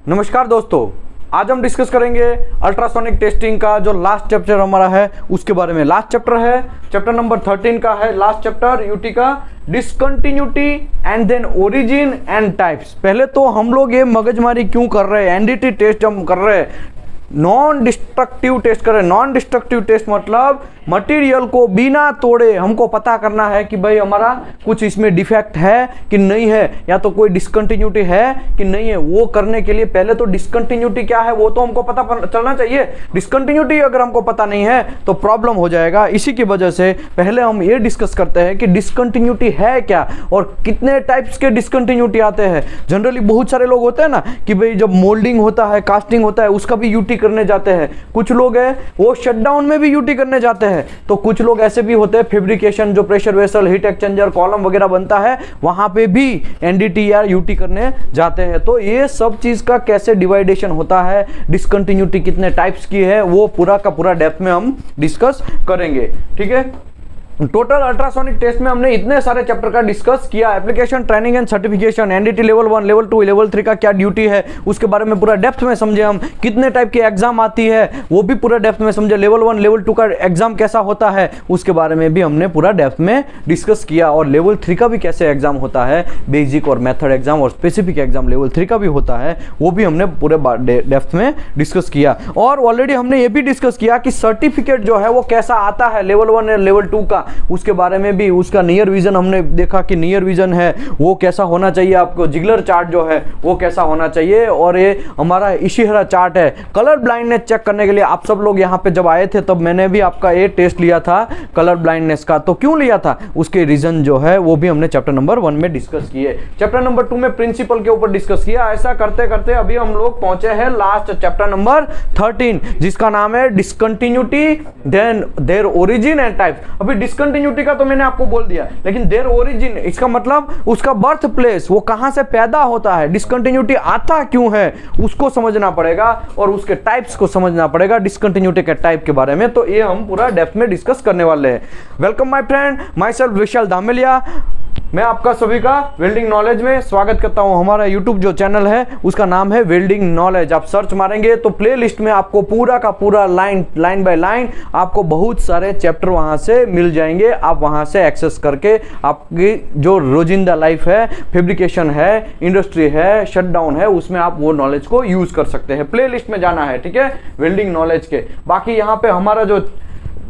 नमस्कार दोस्तों, आज हम डिस्कस करेंगे अल्ट्रासोनिक टेस्टिंग का जो लास्ट चैप्टर हमारा है उसके बारे में। लास्ट चैप्टर है चैप्टर नंबर 13 का है लास्ट चैप्टर यूटी का, discontinuity and then origin and types. पहले तो हम लोग ये मगजमारी क्यों कर रहे हैं, एनडीटी टेस्ट हम कर रहे हैं, नॉन डिस्ट्रक्टिव टेस्ट करें। नॉन डिस्ट्रक्टिव टेस्ट मतलब मटेरियल को बिना तोड़े हमको पता करना है कि भाई हमारा कुछ इसमें डिफेक्ट है कि नहीं है, या तो कोई डिसकंटिन्यूटी है कि नहीं है। वो करने के लिए पहले तो डिसकंटिन्यूटी क्या है वो तो हमको पता चलना चाहिए। डिसकंटिन्यूटी अगर हमको पता नहीं है तो प्रॉब्लम हो जाएगा। इसी की वजह से पहले हम ये डिस्कस करते हैं कि डिसकंटिन्यूटी है क्या और कितने टाइप्स के डिसकंटिन्यूटी आते हैं। जनरली बहुत सारे लोग होते हैं ना कि भाई जब मोल्डिंग होता है, कास्टिंग होता है, उसका भी यूटी करने जाते हैं। कुछ लोग हैं वो शटडाउन में भी यूटी करने जाते हैं। तो कुछ लोग ऐसे भी होते हैं फैब्रिकेशन, जो pressure vessel, heat exchanger, column वगैरह बनता है वहां पे भी एनडीटी या यूटी करने जाते हैं। तो ये सब चीज का कैसे डिवाइडेशन होता है, डिसकंटिन्यूटी कितने टाइप्स की है, वो पूरा का पूरा डेप्थ में हम डिस्कस करेंगे। ठीक है, टोटल अल्ट्रासोनिक टेस्ट में हमने इतने सारे चैप्टर का डिस्कस किया। Application, training and certification, NDT level 1, level 2, level 3 का क्या ड्यूटी है उसके बारे में पूरा डेप्थ में समझे हम। कितने टाइप की एग्जाम आती है वो भी पूरा डेप्थ में समझे। लेवल 1, लेवल 2 का एग्जाम कैसा होता है उसके बारे में भी हमने पूरा डेप्थ में डिस्कस किया। और लेवल 3 का भी कैसे एग्जाम होता है, बेसिक और मेथड एग्जाम और स्पेसिफिक एग्जाम लेवल 3 का भी होता है, वो भी हमने पूरे डेप्थ में डिस्कस किया। और ऑलरेडी हमने ये भी डिस्कस किया कि सर्टिफिकेट जो है वो कैसा आता है लेवल 1 और लेवल 2 का, उसके बारे में भी। उसका नियर विजन हमने देखा कि नियर विजन है वो कैसा होना चाहिए, आपको जिगलर चार्ट जो है वो कैसा होना चाहिए। और ये हमारा इशिहारा चार्ट है। कलर ब्लाइंडनेस चेक करने के लिए आप सब लोग यहाँ पे जब आए थे तब मैंने भी आपका ये टेस्ट लिया था कलर ब्लाइंडनेस का। तो क्यों लिया था उसके रीजन जो है वो भी हमने चैप्टर नंबर 1 में डिस्कस किए। चैप्टर नंबर 2 में प्रिंसिपल के ऊपर डिस्कस किया। ऐसा करते करते अभी हम लोग पहुंचे हैं लास्ट चैप्टर नंबर 13 जिसका नाम है discontinuity then their origin and types. अभी डिसकंटिन्यूटी का तो मैंने आपको बोल दिया, लेकिन देयर ओरिजिन इसका मतलब उसका बर्थ प्लेस, वो कहां से पैदा होता है, डिसकंटिन्यूटी आता क्यों है उसको समझना पड़ेगा और उसके टाइप्स को समझना पड़ेगा, डिसकंटिन्यूटी के टाइप के बारे में। तो ये हम पूरा डेप्थ में डिस्कस करने वाले हैं। Welcome my friend, myself Vishal Damelia. मैं आपका सभी का वेल्डिंग नॉलेज में स्वागत करता हूं। हमारा यूट्यूब जो चैनल है उसका नाम है वेल्डिंग नॉलेज। आप सर्च मारेंगे तो प्लेलिस्ट में आपको पूरा का पूरा लाइन बाय लाइन आपको बहुत सारे चैप्टर वहां से मिल जाएंगे। आप वहां से एक्सेस करके आपकी जो रोजिंदा लाइफ है, फैब्रिकेशन है, इंडस्ट्री है, शटडाउन है, उसमें आप वो नॉलेज को यूज कर सकते हैं। प्लेलिस्ट में जाना है, ठीक है, वेल्डिंग नॉलेज के। बाकी यहाँ पे हमारा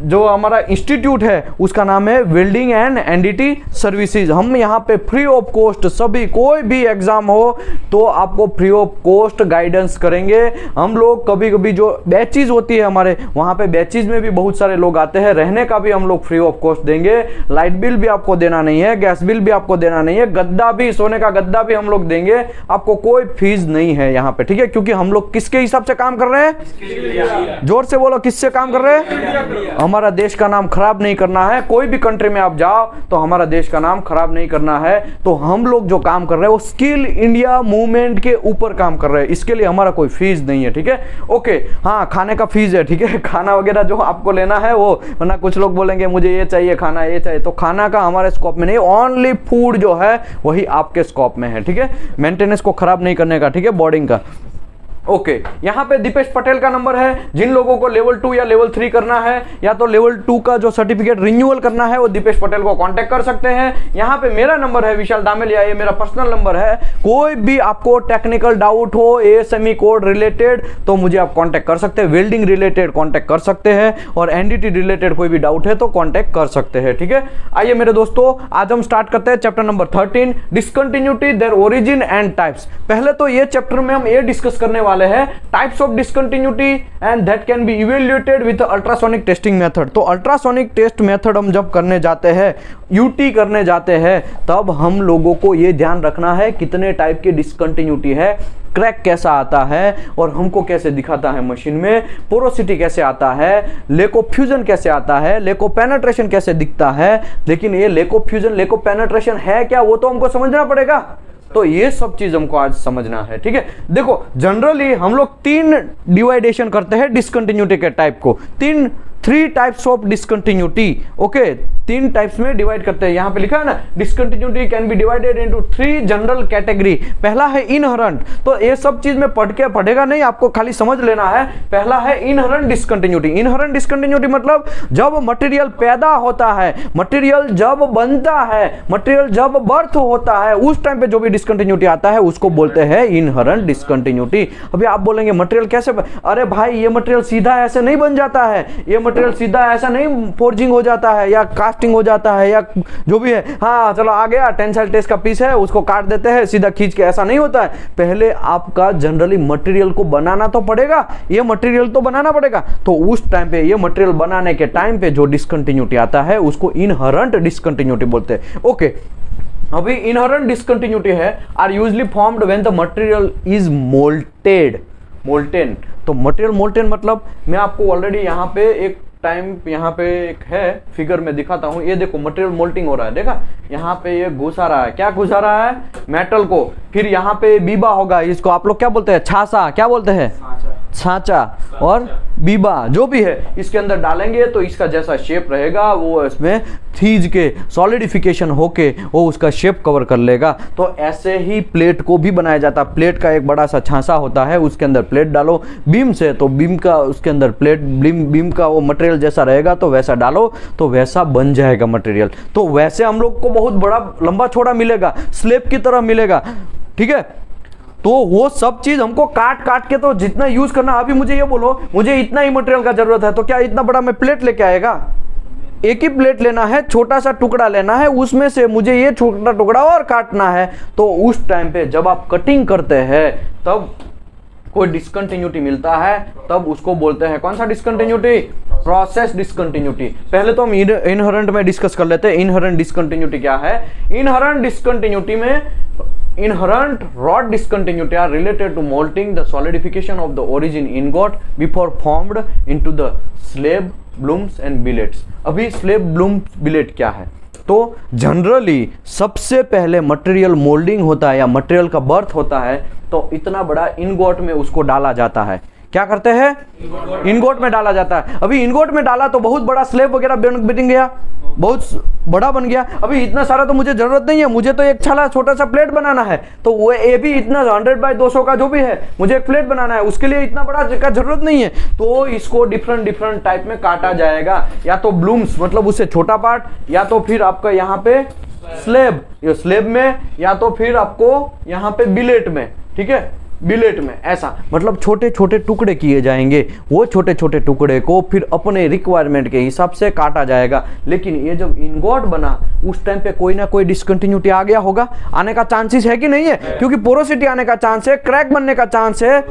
जो हमारा इंस्टीट्यूट है उसका नाम है वेल्डिंग एंड एनडीटी सर्विसेज। हम यहाँ पे फ्री ऑफ कॉस्ट सभी, कोई भी एग्जाम हो तो आपको फ्री ऑफ कॉस्ट गाइडेंस करेंगे हम लोग। कभी कभी जो बैचेज होती है हमारे वहाँ पे, बैचेज में भी बहुत सारे लोग आते हैं, रहने का भी हम लोग फ्री ऑफ कॉस्ट देंगे। लाइट बिल भी आपको देना नहीं है, गैस बिल भी आपको देना नहीं है, गद्दा भी, सोने का गद्दा भी हम लोग देंगे, आपको कोई फीस नहीं है यहाँ पे, ठीक है। क्योंकि हम लोग किसके हिसाब से काम कर रहे हैं, जोर से बोलो, किससे काम कर रहे हैं? हमारा देश का नाम खराब नहीं करना है। कोई भी कंट्री में आप जाओ तो हमारा देश का नाम खराब नहीं करना है। तो हम लोग जो काम कर रहे हैं वो स्किल इंडिया मूवमेंट के ऊपर काम कर रहे हैं। इसके लिए हमारा कोई फीस नहीं है, ठीक है। ओके, हाँ, खाने का फीस है, ठीक है, खाना वगैरह जो आपको लेना है वो, वरना कुछ लोग बोलेंगे मुझे ये चाहिए खाना, ये चाहिए, तो खाना का हमारे स्कोप में नहीं, ओनली फूड जो है वही आपके स्कोप में है, ठीक है। मेंटेनेंस को खराब नहीं करने का, ठीक है, बोर्डिंग का। ओके, यहाँ पे दीपेश पटेल का नंबर है। जिन लोगों को लेवल 2 या लेवल 3 करना है या तो लेवल 2 का जो सर्टिफिकेट रिन्यूअल करना है वो दीपेश पटेल को कांटेक्ट कर सकते हैं। यहाँ पे मेरा नंबर है विशाल दामेलिया, ये मेरा पर्सनल नंबर है। कोई भी आपको टेक्निकल डाउट हो एएसएमई कोड रिलेटेड तो मुझे आप कांटेक्ट कर सकते हैं, वेल्डिंग रिलेटेड कांटेक्ट कर सकते हैं, और एनडीटी रिलेटेड कोई भी डाउट है तो कांटेक्ट कर सकते हैं, ठीक है। आइए मेरे दोस्तों, आज हम स्टार्ट करते हैं chapter number 13, discontinuity, their origin and types. पहले तो ये चैप्टर में हम ये डिस्कस करने वाले है types of discontinuity and that can be evaluated with ultrasonic testing method. तो अल्ट्रासोनिक टेस्ट मेथड हम जब करने जाते हैं, यूटी करने जाते हैं, तब हम लोगों को यह ध्यान रखना है कितने टाइप की डिसकंटिन्यूटी है, क्रैक कैसा आता है और हमको कैसे दिखाता है मशीन में, पोरोसिटी कैसे आता है, लेको फ्यूजन कैसे आता है, लेको पेनेट्रेशन कैसे दिखता है। लेकिन ये लेको फ्यूजन, लेको पेनेट्रेशन है क्या वो तो हमको समझना पड़ेगा। तो ये सब चीज हमको आज समझना है, ठीक है। देखो, जनरली हम लोग 3 डिवाइडेशन करते हैं डिसकंटिन्यूटी के टाइप को। 3 3 types of discontinuity. Okay, 3 types में डिवाइड करते हैं। यहां पे लिखा है ना, discontinuity can be divided into 3 general category. पहला है इनहेरेंट, तो ये सब चीज में पढ़ेगा नहीं, आपको खाली समझ लेना है। पहला है इनहेरेंट डिसकंटिन्यूटी। इनहेरेंट डिसकंटिन्यूटी मतलब जब मटेरियल पैदा होता है, मटेरियल जब बनता है, मटेरियल जब बर्थ होता है, उस टाइम पे जो भी डिसकंटिन्यूटी आता है उसको बोलते हैं इनहेरेंट डिसकंटिन्यूटी। अभी आप बोलेंगे मटेरियल कैसे अरे भाई ये मटेरियल सीधा ऐसे नहीं बन जाता है, ये मटेरियल सीधा ऐसा नहीं फोर्जिंग हो जाता है या कास्टिंग हो जाता है या जो भी है। हाँ चलो आ गया, टेंसाइल टेस्ट का पीस है, उसको काट देते हैं सीधा खींच के, ऐसा नहीं होता है। पहले आपका जनरली मटेरियल को बनाना तो पड़ेगा, ये मटेरियल तो बनाना पड़ेगा। तो उस टाइम पे, ये मटेरियल बनाने के टाइम पे जो डिसकंटिन्यूटी आता है उसको इनहेरेंट डिसकंटिन्यूटी बोलते हैं। ओके, अभी इनहेरेंट डिसकंटिन्यूटी है are usually formed when the material is molted. Molten, तो मटेरियल मोल्टेन मतलब मैं आपको ऑलरेडी यहाँ पे एक टाइम यहाँ पे एक है फिगर में दिखाता हूँ। ये देखो मटेरियल मोल्टिंग हो रहा है, देखा यहाँ पे ये घुसा रहा है, क्या घुसा रहा है, मेटल को। फिर यहाँ पे बीबा होगा, इसको आप लोग क्या बोलते हैं, छाछा, क्या बोलते हैं, छाछा और बीबा जो भी है, इसके अंदर डालेंगे तो इसका जैसा शेप रहेगा वो इसमें थीज के सॉलिडिफिकेशन होके वो उसका शेप कवर कर लेगा। तो ऐसे ही प्लेट को भी बनाया जाता है। प्लेट का एक बड़ा सा छांसा होता है, उसके अंदर प्लेट डालो बीम से, तो बीम का उसके अंदर प्लेट बीम का वो मटेरियल जैसा रहेगा तो वैसा डालो तो वैसा बन जाएगा मटेरियल। तो वैसे हम लोग को बहुत बड़ा लंबा चौड़ा मिलेगा, स्लेब की तरह मिलेगा, ठीक है। तो वो सब चीज हमको काट के तो जितना यूज करना। अभी मुझे ये बोलो, मुझे इतना ही मटेरियल का जरूरत है, तो क्या इतना बड़ा मैं प्लेट लेके आएगा? एक ही प्लेट लेना है, छोटा सा टुकड़ा लेना है, उसमें से मुझे ये छोटा टुकड़ा और काटना है। तो उस टाइम पे जब आप कटिंग करते हैं तब कोई डिसकंटिन्यूटी मिलता है, तब उसको बोलते हैं कौन सा डिसकंटिन्यूटी, प्रोसेस डिसकंटिन्यूटी। पहले तो हम इनहेरेंट में डिस्कस कर लेते हैं। इनहेरेंट डिसकंटिन्यूटी क्या है? इनहेरेंट डिसकंटिन्यूटी में inherent rod discontinuity are related to molting, the solidification of the origin ingot before formed into the slab, blooms and billets। अभी slab, blooms, billet क्या है? तो जनरली सबसे पहले मटेरियल मोल्डिंग होता है या मटेरियल का बर्थ होता है तो इतना बड़ा इनगोट में उसको डाला जाता है। क्या करते हैं? इनगोट में डाला जाता है। अभी इनगोट में डाला तो बहुत बड़ा स्लेब वगैरह बन गया, बहुत बड़ा बन गया। अभी इतना सारा तो मुझे जरूरत नहीं है, मुझे तो एक छोटा सा प्लेट बनाना है। तो वो ये भी इतना 100 बाय 200 का जो भी है, मुझे एक प्लेट बनाना है, उसके लिए इतना बड़ा का जरूरत नहीं है। तो इसको डिफरेंट टाइप में काटा जाएगा, या तो ब्लूम्स मतलब उससे छोटा पार्ट, या तो फिर आपका यहाँ पे स्लेब, ये स्लेब में, या तो फिर आपको यहाँ पे बिलेट में, ठीक है, बिलेट में। ऐसा मतलब छोटे छोटे टुकड़े किए जाएंगे। वो छोटे छोटे टुकड़े को फिर अपने रिक्वायरमेंट के हिसाब से काटा जाएगा। लेकिन ये जब इनगोट बना उस टाइम पे कोई ना कोई डिसकंटिन्यूटी आ गया होगा, आने का चांसेस है कि नहीं है? क्योंकि पोरोसिटी आने का चांस है, क्रैक बनने का चांस है,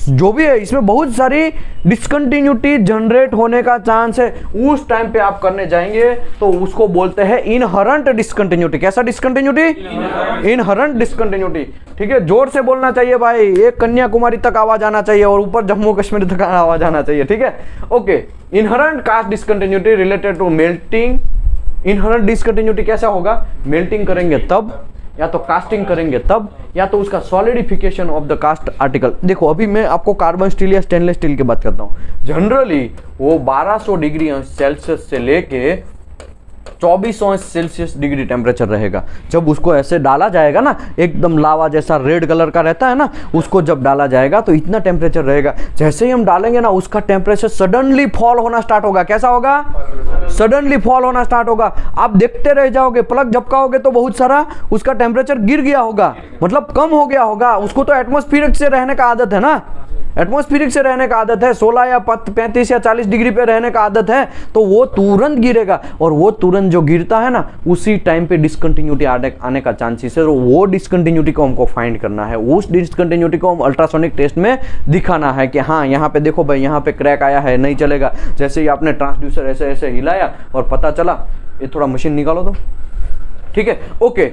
जो भी है इसमें बहुत सारी डिसकंटिन्यूटी जनरेट होने का चांस है। उस टाइम पे आप करने जाएंगे तो उसको बोलते हैं इनहेरेंट डिसकंटिन्यूटी। कैसा डिसकंटिन्यूटी? Inherent discontinuity. ठीक है, जोर से बोलना चाहिए भाई, एक कन्याकुमारी तक आवाज आना चाहिए और ऊपर जम्मू कश्मीर तक आवाज आना चाहिए, ठीक है। Okay, inherent cast discontinuity related to melting. Inherent discontinuity कैसा होगा? मेल्टिंग करेंगे तब, या तो कास्टिंग करेंगे तब, या तो उसका solidification of the cast article. देखो अभी मैं आपको कार्बन स्टील या स्टेनलेस स्टील की बात करता हूँ। जनरली वो 1200 डिग्री सेल्सियस से लेके 2400 सेल्सियस डिग्री टेम्परेचर रहेगा। जब उसको ऐसे डाला जाएगा ना, एकदम लावा जैसा रेड कलर का रहता है ना, उसको जब डाला जाएगा तो इतना टेम्परेचर रहेगा। जैसे ही हम डालेंगे ना, उसका टेम्परेचर सडनली फॉल होना स्टार्ट होगा। कैसा होगा? सडनली फॉल होना स्टार्ट होगा। आप देखते रह जाओगे, पलक झपकाओगे तो बहुत सारा उसका टेम्परेचर गिर गया होगा, मतलब कम हो गया होगा। उसको तो एटमॉस्फेरिक से रहने का आदत है ना, एटमॉस्फेरिक से रहने का आदत है, 16 या 35 या 40 डिग्री पे रहने का आदत है, तो वो तुरंत गिरेगा। और वो तुरंत जो गिरता है ना, उसी टाइम पे डिसकंटिन्यूटी आने का चांसेस है। तो वो डिसकंटिन्यूटी को हमको फाइंड करना है, उस डिसकंटिन्यूटी को हम अल्ट्रासोनिक टेस्ट में दिखाना है कि हाँ यहाँ पे देखो भाई, यहाँ पे क्रैक आया है, नहीं चलेगा। जैसे ही आपने ट्रांसड्यूसर ऐसे ऐसे हिलाया और पता चला, ये थोड़ा मशीन निकालो तो, ठीक है। Okay,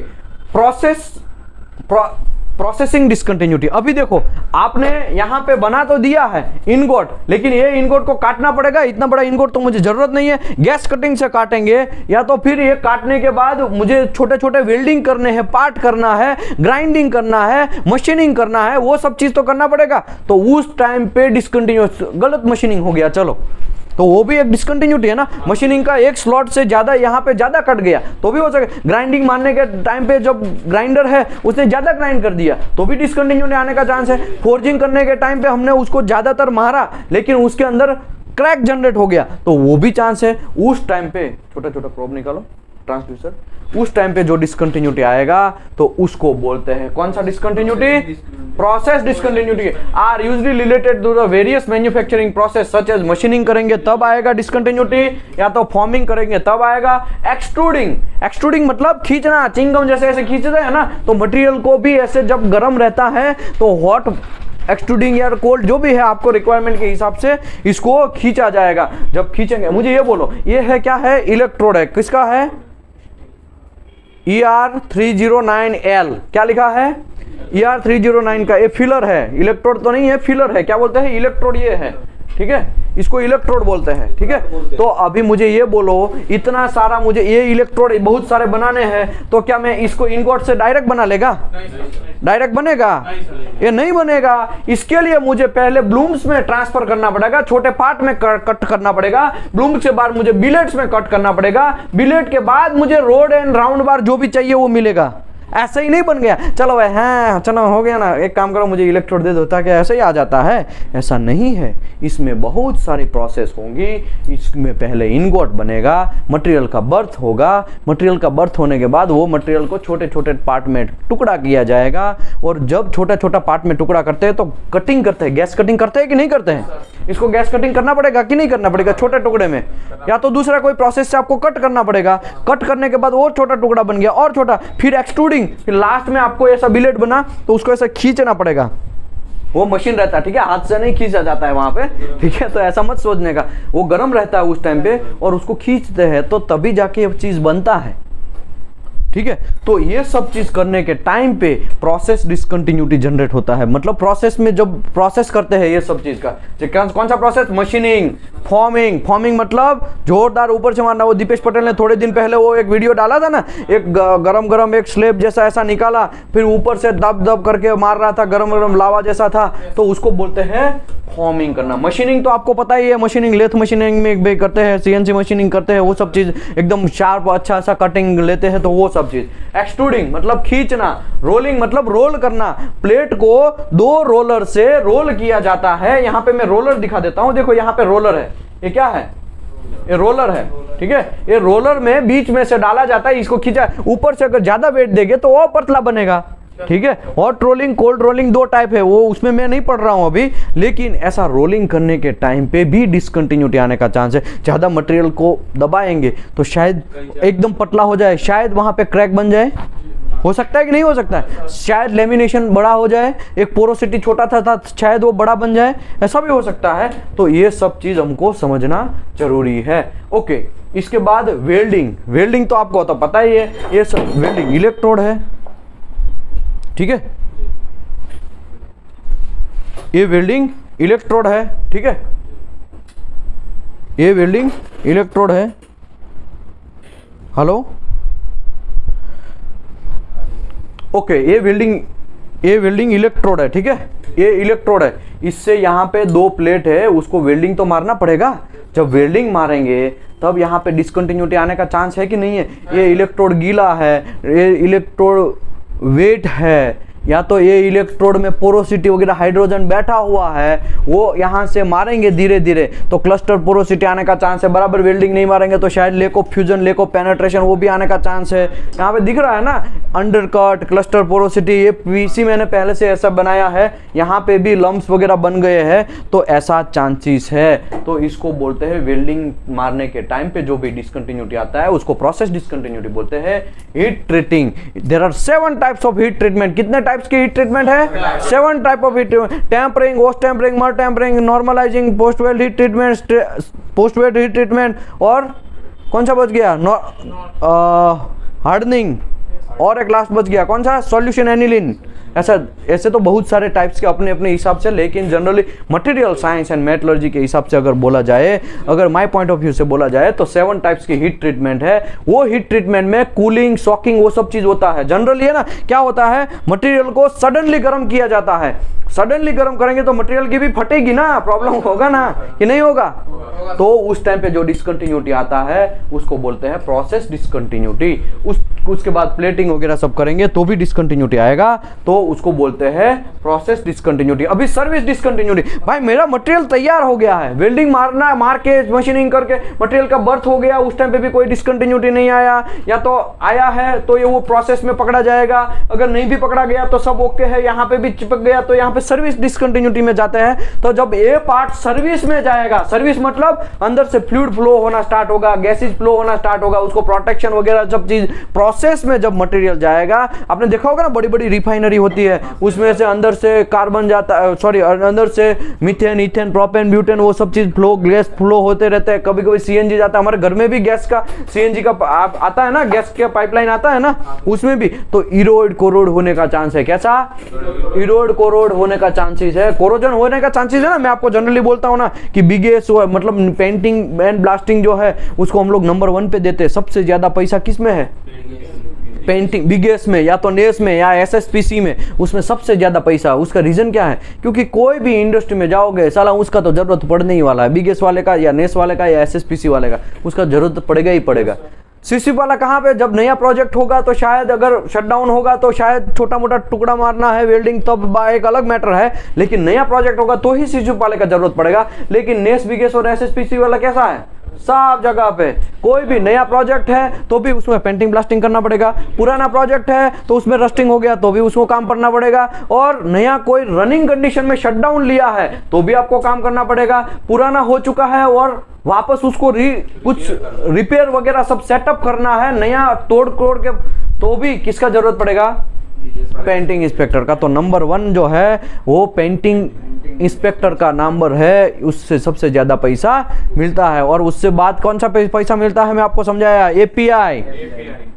processing discontinuity. अभी देखो आपने यहां पे बना तो दिया है इनगोट, लेकिन ये इनगोट को काटना पड़ेगा। इतना बड़ा इनगोट तो मुझे जरूरत नहीं है, गैस कटिंग से काटेंगे, या तो फिर ये काटने के बाद मुझे छोटे छोटे वेल्डिंग करने हैं, पार्ट करना है, ग्राइंडिंग करना है, मशीनिंग करना है, वो सब चीज तो करना पड़ेगा। तो उस टाइम पे डिसकंटिन्यूस गलत मशीनिंग हो गया, चलो तो वो भी एक डिसकंटिन्यूटी है ना। मशीनिंग का एक स्लॉट से ज्यादा यहाँ पे ज्यादा कट गया तो भी हो सके। ग्राइंडिंग मारने के टाइम पे जब ग्राइंडर है उसने ज्यादा ग्राइंड कर दिया तो भी डिसकंटिन्यूटी आने का चांस है। फोर्जिंग करने के टाइम पे हमने उसको ज्यादातर मारा लेकिन उसके अंदर क्रैक जनरेट हो गया तो वो भी चांस है। उस टाइम पे छोटा छोटा प्रोब निकालो ट्रांसड्यूसर, उस टाइम पे जो डिसकंटिन्यूटी आएगा तो उसको बोलते हैं कौन सा discontinuity? Process discontinuity are usually related to the various manufacturing process such as machining करेंगे तब आएगा डिसकंटिन्यूटी, या तो फॉर्मिंग करेंगे तब आएगा। एक्सट्रूडिंग, एक्सट्रूडिंग मतलब खींचना, चिंगम जैसे ऐसे खींचते हैं ना, तो मटेरियल को भी ऐसे जब गर्म रहता है तो हॉट एक्सट्रूडिंग या कोल्ड जो भी है आपको रिक्वायरमेंट के हिसाब से इसको खींचा जाएगा। जब खींचेंगे, मुझे ये बोलो ये है क्या है? इलेक्ट्रोड है, किसका है? ER309L, क्या लिखा है? ER309 का। ये फिलर है, इलेक्ट्रोड तो नहीं है, फिलर है। क्या बोलते हैं? इलेक्ट्रोड ये है, ठीक है, इसको इलेक्ट्रोड बोलते हैं, ठीक है। तो अभी मुझे ये बोलो इतना सारा मुझे ये इलेक्ट्रोड बहुत सारे बनाने हैं तो क्या मैं इसको इनगोट से डायरेक्ट बना लेगा? डायरेक्ट बनेगा? ये नहीं बनेगा। इसके लिए मुझे पहले ब्लूम्स में ट्रांसफर करना पड़ेगा, छोटे पार्ट में कट करना पड़ेगा। ब्लूम्स के बाद मुझे बिलेट्स में कट करना पड़ेगा। बिलेट के बाद मुझे रोड एंड राउंड बार जो भी चाहिए वो मिलेगा। ऐसे ही नहीं बन गया चलो भाई, हाँ चलो हो गया ना, एक काम करो मुझे इलेक्ट्रोड दे दो ताकि ऐसे ही आ जाता है। ऐसा नहीं है, इसमें बहुत सारी प्रोसेस होंगी। इसमें पहले इनगोट बनेगा, मटेरियल का बर्थ होगा, मटेरियल का बर्थ होने के बाद वो मटेरियल को छोटे छोटे पार्ट में टुकड़ा किया जाएगा। और जब छोटा छोटा पार्ट में टुकड़ा करते हैं तो कटिंग करते हैं, गैस कटिंग करते हैं कि नहीं करते हैं? इसको गैस कटिंग करना पड़ेगा कि नहीं करना पड़ेगा? छोटे टुकड़े में, या तो दूसरा कोई प्रोसेस से आपको कट करना पड़ेगा। कट करने के बाद और छोटा टुकड़ा बन गया और छोटा, फिर एक्सट्रूडिंग, फिर लास्ट में आपको ऐसा बिलेट बना तो उसको ऐसा खींचना पड़ेगा। वो मशीन रहता है, ठीक है, हाथ से नहीं खींचा जाता है वहां पे, ठीक है। तो ऐसा मत सोचने का, वो गर्म रहता है उस टाइम पे और उसको खींचते हैं तो तभी जाके ये चीज बनता है, ठीक है। तो ये सब चीज करने के टाइम पे प्रोसेस डिसकंटिन्यूटी जनरेट होता है। मतलब प्रोसेस में जब प्रोसेस करते हैं ये सब चीज का, कौन सा प्रोसेस? Machining, forming. फॉर्मिंग मतलब जोरदार ऊपर से मारना। वो दीपेश पटेल ने थोड़े दिन पहले वो एक वीडियो डाला था ना, एक गरम गरम एक स्लेब जैसा ऐसा निकाला, फिर ऊपर से दब दब करके मार रहा था, गरम गरम लावा जैसा था, तो उसको बोलते हैं फॉर्मिंग करना। मशीनिंग तो आपको पता ही है, मशीनिंग लेथ मशीनिंग में भी करते हैं, CNC मशीनिंग करते हैं, वो सब चीज एकदम शार्प अच्छा सा कटिंग लेते हैं, तो वो सब चीज। एक्सट्रूडिंग मतलब खींचना, रोलिंग मतलब रोल करना। प्लेट को 2 रोलर से रोल किया जाता है। यहाँ पे मैं रोलर दिखा देता हूँ, देखो यहाँ पे रोलर है, ये क्या है? ये रोलर है, ठीक है। ये रोलर में बीच में से डाला जाता है, इसको खींचा, ऊपर से अगर ज्यादा वेट देंगे तो वो पतला बनेगा, ठीक है। Hot rolling, cold rolling 2 type है, वो उसमें मैं नहीं पढ़ रहा हूं अभी। लेकिन ऐसा रोलिंग करने के टाइम पे भी डिसकंटिन्यूटी आने का चांस है। ज्यादा मटेरियल को दबाएंगे तो शायद एकदम पतला हो जाए, शायद वहां पे क्रैक बन जाए, हो सकता है कि नहीं हो सकता है? शायद लेमिनेशन बड़ा हो जाए, एक पोरोसिटी छोटा था शायद वो बड़ा बन जाए, ऐसा भी हो सकता है। तो ये सब चीज हमको समझना जरूरी है। ओके, इसके बाद वेल्डिंग। वेल्डिंग तो आपको तो पता ही है, ये सब वेल्डिंग इलेक्ट्रोड है, ठीक है। ये वेल्डिंग इलेक्ट्रोड है, ठीक है। ये वेल्डिंग इलेक्ट्रोड है। हेलो, ओके, ये वेल्डिंग इलेक्ट्रोड है, ठीक है। ये इलेक्ट्रोड है, इससे यहाँ पे 2 प्लेट है, उसको वेल्डिंग तो मारना पड़ेगा। जब वेल्डिंग मारेंगे तब यहाँ पे डिसकंटिन्यूटी आने का चांस है कि नहीं है? ये इलेक्ट्रोड गीला है, ये इलेक्ट्रोड वेट है, या तो ये इलेक्ट्रोड में पोरोसिटी वगैरह हाइड्रोजन बैठा हुआ है, वो यहाँ से मारेंगे धीरे धीरे तो क्लस्टर पोरोसिटी आने का चांस है। बराबर वेल्डिंग नहीं मारेंगे तो शायद lake of fusion, lake of penetration वो भी आने का चांस है। यहाँ पे दिख रहा है ना, अंडरकट, क्लस्टर पोरोसिटी, ये पीसी मैंने पहले से ऐसा बनाया है, यहाँ पे भी लम्प्स वगैरह बन गए हैं, तो ऐसा चांसेस है। तो इसको बोलते हैं वेल्डिंग मारने के टाइम पे जो भी डिसकंटिन्यूटी आता है उसको प्रोसेस डिसकंटिन्यूटी बोलते हैं। Heat treating, there are 7 types of heat treatment. कितने टाइप्स की हीट ट्रीटमेंट है? 7 type of heat treatment. Tempering, wash tempering, mar tempering, normalising, post weld heat treatment, post weld heat treatment, और कौन सा बच गया? हार्डनिंग, और एक लास्ट बच गया, कौन सा? सॉल्यूशन एनिलिन, ऐसा ऐसे तो बहुत सारे टाइप्स के अपने अपने हिसाब से, लेकिन generally material science and metallurgy के हिसाब से अगर बोला जाए, अगर माय पॉइंट ऑफ व्यू से बोला जाए तो 7 टाइप्स की हीट ट्रीटमेंट है। वो हीट ट्रीटमेंट में कूलिंग, शॉकिंग, वो सब चीज होता है। जनरली है ना, क्या होता है, मटेरियल को सडनली गर्म किया जाता है। सडनली गर्म करेंगे तो मटेरियल की भी फटेगी ना, प्रॉब्लम होगा ना कि नहीं होगा। तो उस टाइम पे जो डिसकंटिन्यूटी आता है उसको बोलते हैं प्रोसेस डिसकंटिन्यूटी। उसके बाद प्लेटिंग वगैरह सब करेंगे तो भी डिसकंटिन्यूटी आएगा, तो उसको बोलते हैं प्रोसेस डिसकंटिन्यूटी। अभी सर्विस डिसकंटिन्यूटी, भाई मेरा मटेरियल तैयार हो गया है, वेल्डिंग मारना, मार के मशीनिंग करके मटेरियल का बर्थ हो गया, उस टाइम पे भी कोई डिसकंटिन्यूटी नहीं आया, या तो आया है तो ये वो प्रोसेस में पकड़ा जाएगा, अगर नहीं भी पकड़ा गया तो सब ओके है, यहाँ पे भी चिपक गया तो यहाँ पे सर्विस डिसकंटिन्यूटी में जाते हैं। तो जब ये पार्ट सर्विस में जाएगा, सर्विस मतलब अंदर से फ्लूइड फ्लो होना स्टार्ट होगा, गैसेज फ्लो होना स्टार्ट होगा, उसको प्रोटेक्शन वगैरह सब चीज प्रोसेस में जब मटेरियल जाएगा, आपने देखा होगा ना बड़ी बड़ी रिफाइनरी होती है, उसमें से अंदर से कार्बन जाता है, सॉरी अंदर से मीथेन, इथेन, प्रोपेन, ब्यूटेन, वो सब चीज फ्लो, गैस फ्लो होते रहते हैं। कभी कभी सीएनजी जाता है, हमारे घर में भी गैस का सीएनजी का आता है ना, गैस का पाइपलाइन आता है ना, उसमें भी तो इरोड कोरोड होने का चांस है। कैसा इरोड कोरोड होने का चांसेस है, कोरोजन होने का चांसेस है ना। मैं आपको जनरली बोलता हूं ना कि बिगेस मतलब पेंटिंग एंड ब्लास्टिंग जो है उसको हम लोग नंबर 1 पे देते हैं। सबसे ज्यादा पैसा किस में है, पेंटिंग बिगेस में, या तो नेस में या एसएसपीसी में, उसमें सबसे ज्यादा पैसा। उसका रीजन क्या है, क्योंकि कोई भी इंडस्ट्री में जाओगे साला उसका तो जरूरत पड़ने ही वाला है, बिगेस वाले का या नेस वाले का या एसएसपीसी वाले का, उसका जरूरत पड़ेगा ही पड़ेगा। सीसी वाला कहाँ पे, जब नया प्रोजेक्ट होगा तो शायद, अगर शटडाउन होगा तो शायद छोटा मोटा टुकड़ा मारना है वेल्डिंग, तब एक अलग मैटर है, लेकिन नया प्रोजेक्ट होगा तो ही सीसी वाले का जरूरत पड़ेगा। लेकिन नेस, बिगेस और एसएसपीसी वाला कैसा है, सब जगह पे कोई भी नया प्रोजेक्ट है तो भी उसमें पेंटिंग ब्लास्टिंग करना पड़ेगा, पुराना प्रोजेक्ट है तो उसमें रस्टिंग हो गया तो भी उसको काम करना पड़ेगा, और नया कोई रनिंग कंडीशन में शटडाउन लिया है तो भी आपको काम करना पड़ेगा, पुराना हो चुका है और वापस उसको कुछ रिपेयर वगैरह सब सेटअप करना है, नया तोड़ के, तो भी किसका जरूरत पड़ेगा, पेंटिंग इंस्पेक्टर का। तो नंबर 1 जो है वो पेंटिंग इंस्पेक्टर का नंबर है, उससे सबसे ज्यादा पैसा मिलता है। और उससे बाद कौन सा पैसा मिलता है, मैं आपको समझाया, एपीआई,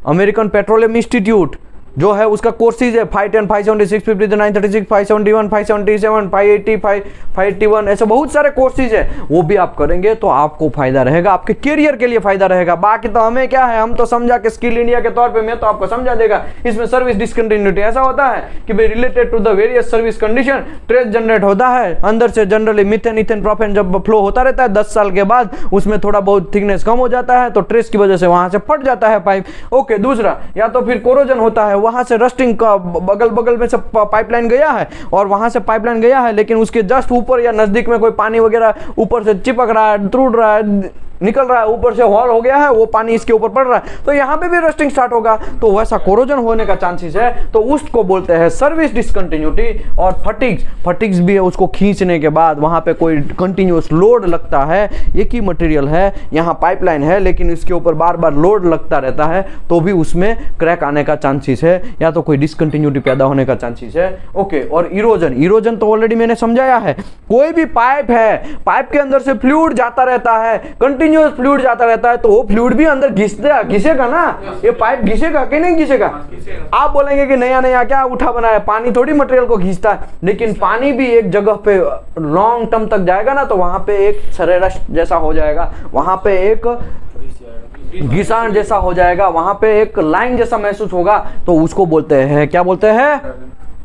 अमेरिकन पेट्रोलियम इंस्टीट्यूट जो है उसका कोर्सेज है 510, 576, 53, 936, 571, 577, 580, 581, ऐसे बहुत सारे कोर्सेज है, वो भी आप करेंगे तो आपको फायदा रहेगा, आपके करियर के लिए फायदा रहेगा। बाकी तो हमें क्या है, हम तो समझा के स्किल इंडिया के तौर पे मैं तो आपको समझा देगा। इसमें सर्विस डिसकंटिन्यूटी ऐसा होता है कि भाई related to the various service condition stress generate होता है, अंदर से जनरली मीथेन, इथेन, प्रोपेन जब फ्लो होता रहता है 10 साल के बाद उसमें थोड़ा बहुत थिकनेस कम हो जाता है तो ट्रेस की वजह से वहां से फट जाता है पाइप। ओके, दूसरा या तो फिर कोरोजन होता है, वहां से रस्टिंग का बगल में से पाइपलाइन गया है और वहां से पाइपलाइन गया है लेकिन उसके जस्ट ऊपर या नजदीक में कोई पानी वगैरह ऊपर से चिपक रहा है, टूट रहा है, निकल रहा है, ऊपर से हॉल हो गया है, वो पानी इसके ऊपर पड़ रहा है तो यहाँ पे भी रस्टिंग स्टार्ट होगा, तो वैसा कोरोजन होने का चांसेस है, तो उसको बोलते हैं सर्विस डिसकंटिन्यूटी। और फटिग्स भी है, उसको खींचने के बाद वहां पे कोई कंटिन्यूअस लोड लगता है, एक ही मटेरियल है, यहाँ पाइपलाइन है लेकिन इसके ऊपर बार बार लोड लगता रहता है तो भी उसमें क्रैक आने का चांसेस है या तो कोई डिसकंटिन्यूटी पैदा होने का चांसेस है। ओके, और इरोजन तो ऑलरेडी मैंने समझाया है, कोई भी पाइप है, पाइप के अंदर से फ्लूइड जाता रहता है, कंटिन्यूअस फ्लूइड जाता रहता है तो वो फ्लूइड भी अंदर घिसेगा ना, ये पाइप घिसेगा कि नहीं घिसेगा। आप बोलेंगे कि नया क्या उठा बनाया, पानी थोड़ी मटेरियल को घिसता है, लेकिन पानी भी एक जगह पे लॉन्ग टर्म तक जाएगा ना तो वहां पे एक सरेरस जैसा हो जाएगा, वहां पे एक घिसान जैसा हो जाएगा, वहां पे एक लाइन जैसा महसूस होगा, तो उसको बोलते हैं, क्या बोलते हैं,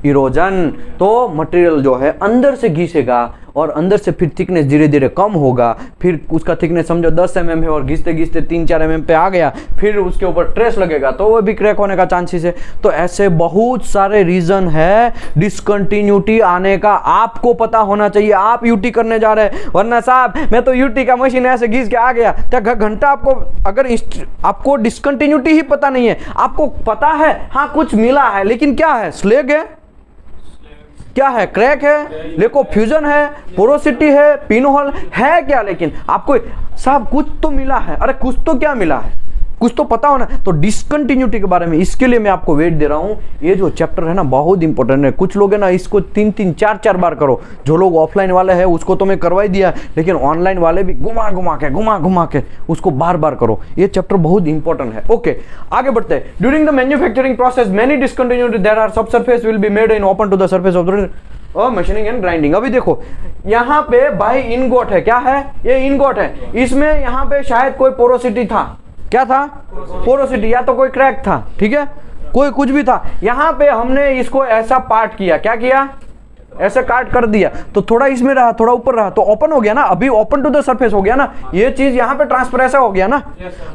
इरोजन। तो मटेरियल जो है अंदर से घिसेगा और अंदर से फिर थिकनेस धीरे धीरे कम होगा, फिर उसका थिकनेस समझो 10 mm है और घिसते घिसते 3-4 mm पे आ गया, फिर उसके ऊपर ट्रेस लगेगा तो वो भी क्रैक होने का चांसेस है। तो ऐसे बहुत सारे रीजन है डिसकंटिन्यूटी आने का, आपको पता होना चाहिए। आप यूटी करने जा रहे हैं, वरना साहब मैं तो यूटी का मशीन ऐसे घिस के आ गया, क्या घंटा आपको, अगर आपको डिसकंटिन्यूटी ही पता नहीं है, आपको पता है हाँ कुछ मिला है लेकिन क्या है, स्लेग है, क्या है, क्रैक है, लेको फ्यूजन है, पोरोसिटी है, पिन होल है क्या, लेकिन आपको साहब कुछ तो मिला है, अरे कुछ तो क्या मिला है, कुछ तो पता होना। तो डिसकंटिन्यूटी के बारे में, इसके लिए मैं आपको वेट दे रहा हूं। ये जो चैप्टर है ना बहुत इंपॉर्टेंट है। कुछ लोग है ना इसको 3-3, 4-4 बार करो। जो लोग ऑफलाइन वाले हैं उसको तो मैं करवा ही दिया, लेकिन ऑनलाइन वाले भी घुमा घुमा के उसको बार बार करो। ये चैप्टर बहुत इंपॉर्टेंट है। ओके, आगे बढ़ते हैं। During the manufacturing process many discontinuity there are subsurface will be made in open to the surface of the machining and grinding. अभी देखो यहाँ पे भाई इनगोट है, क्या है ये इनगोट है। इसमें यहाँ पे शायद कोई पोरोसिटी था, क्या था पोरोसिटी, या तो कोई क्रैक था, ठीक है, कोई कुछ भी था। यहाँ पे हमने इसको ऐसा पार्ट किया, क्या किया, ऐसे काट कर दिया, तो थोड़ा इसमें रहा, थोड़ा ऊपर रहा, तो ओपन हो गया ना, अभी ओपन टू द सरफेस हो गया ना, ये चीज यहाँ पे ट्रांसफर ऐसा हो गया ना।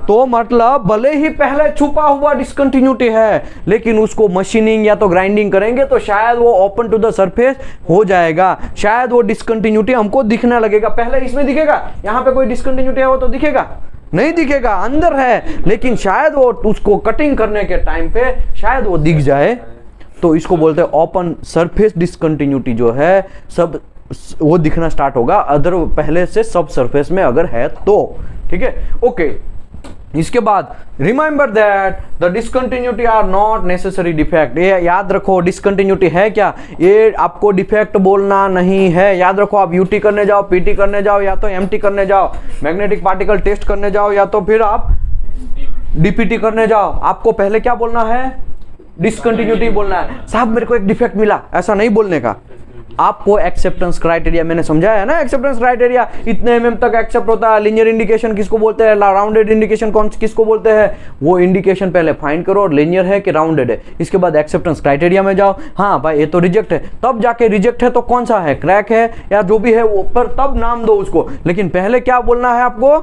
तो मतलब भले ही पहले छुपा हुआ डिसकंटिन्यूटी है, लेकिन उसको मशीनिंग या तो ग्राइंडिंग करेंगे तो शायद वो ओपन टू द सरफेस हो जाएगा, शायद वो डिसकंटिन्यूटी हमको दिखने लगेगा। पहले इसमें दिखेगा, यहाँ पे कोई डिसकंटिन्यूटी है वो तो दिखेगा नहीं, दिखेगा अंदर है, लेकिन शायद वो उसको कटिंग करने के टाइम पे शायद वो दिख जाए। तो इसको बोलते हैं ओपन सरफेस डिसकंटिन्यूटी जो है सब वो दिखना स्टार्ट होगा, अदर पहले से सब सरफेस में अगर है तो, ठीक है। ओके, इसके बाद remember that the discontinuity are not necessary defect. ये याद रखो, डिसकंटिन्यूटी है क्या, ये आपको डिफेक्ट बोलना नहीं है। याद रखो, आप यूटी करने जाओ, पीटी करने जाओ, या तो एमटी करने जाओ, मैग्नेटिक पार्टिकल टेस्ट करने जाओ, या तो फिर आप डीपीटी करने जाओ, आपको पहले क्या बोलना है, डिसकंटिन्यूटी बोलना है। साहब मेरे को एक डिफेक्ट मिला, ऐसा नहीं बोलने का। आपको एक्सेप्टेंस क्राइटेरिया मैंने समझाया है ना, एक्सेप्टेंस क्राइटेरिया इतने mm तक एक्सेप्ट होता है। लीनियर इंडिकेशन किसको बोलते हैं, राउंडेड इंडिकेशन कौन किसको बोलते हैं, वो इंडिकेशन पहले फाइंड करो और लीनियर है कि राउंडेड है, इसके बाद एक्सेप्टेंस क्राइटेरिया में जाओ। हाँ भाई ये तो रिजेक्ट है, तब जाके रिजेक्ट है तो कौन सा है, क्रैक है या जो भी है वो, पर तब नाम दो उसको, लेकिन पहले क्या बोलना है आपको,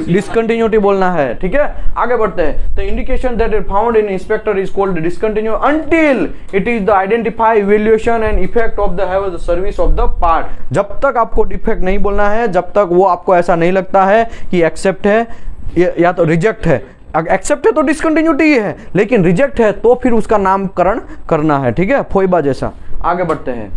डिसकंटिन्यूटी बोलना है, ठीक है। आगे बढ़ते हैं। The indication that is found in inspector is called discontinue until it is the identify evaluation and effect of the service of the part. जब तक आपको डिफेक्ट नहीं बोलना है, जब तक वो आपको ऐसा नहीं लगता है कि एक्सेप्ट है या तो रिजेक्ट है। एक्सेप्ट है तो डिसकंटिन्यूटी है, लेकिन रिजेक्ट है तो फिर उसका नामकरण करना है, ठीक है, फोइबा जैसा। आगे बढ़ते हैं।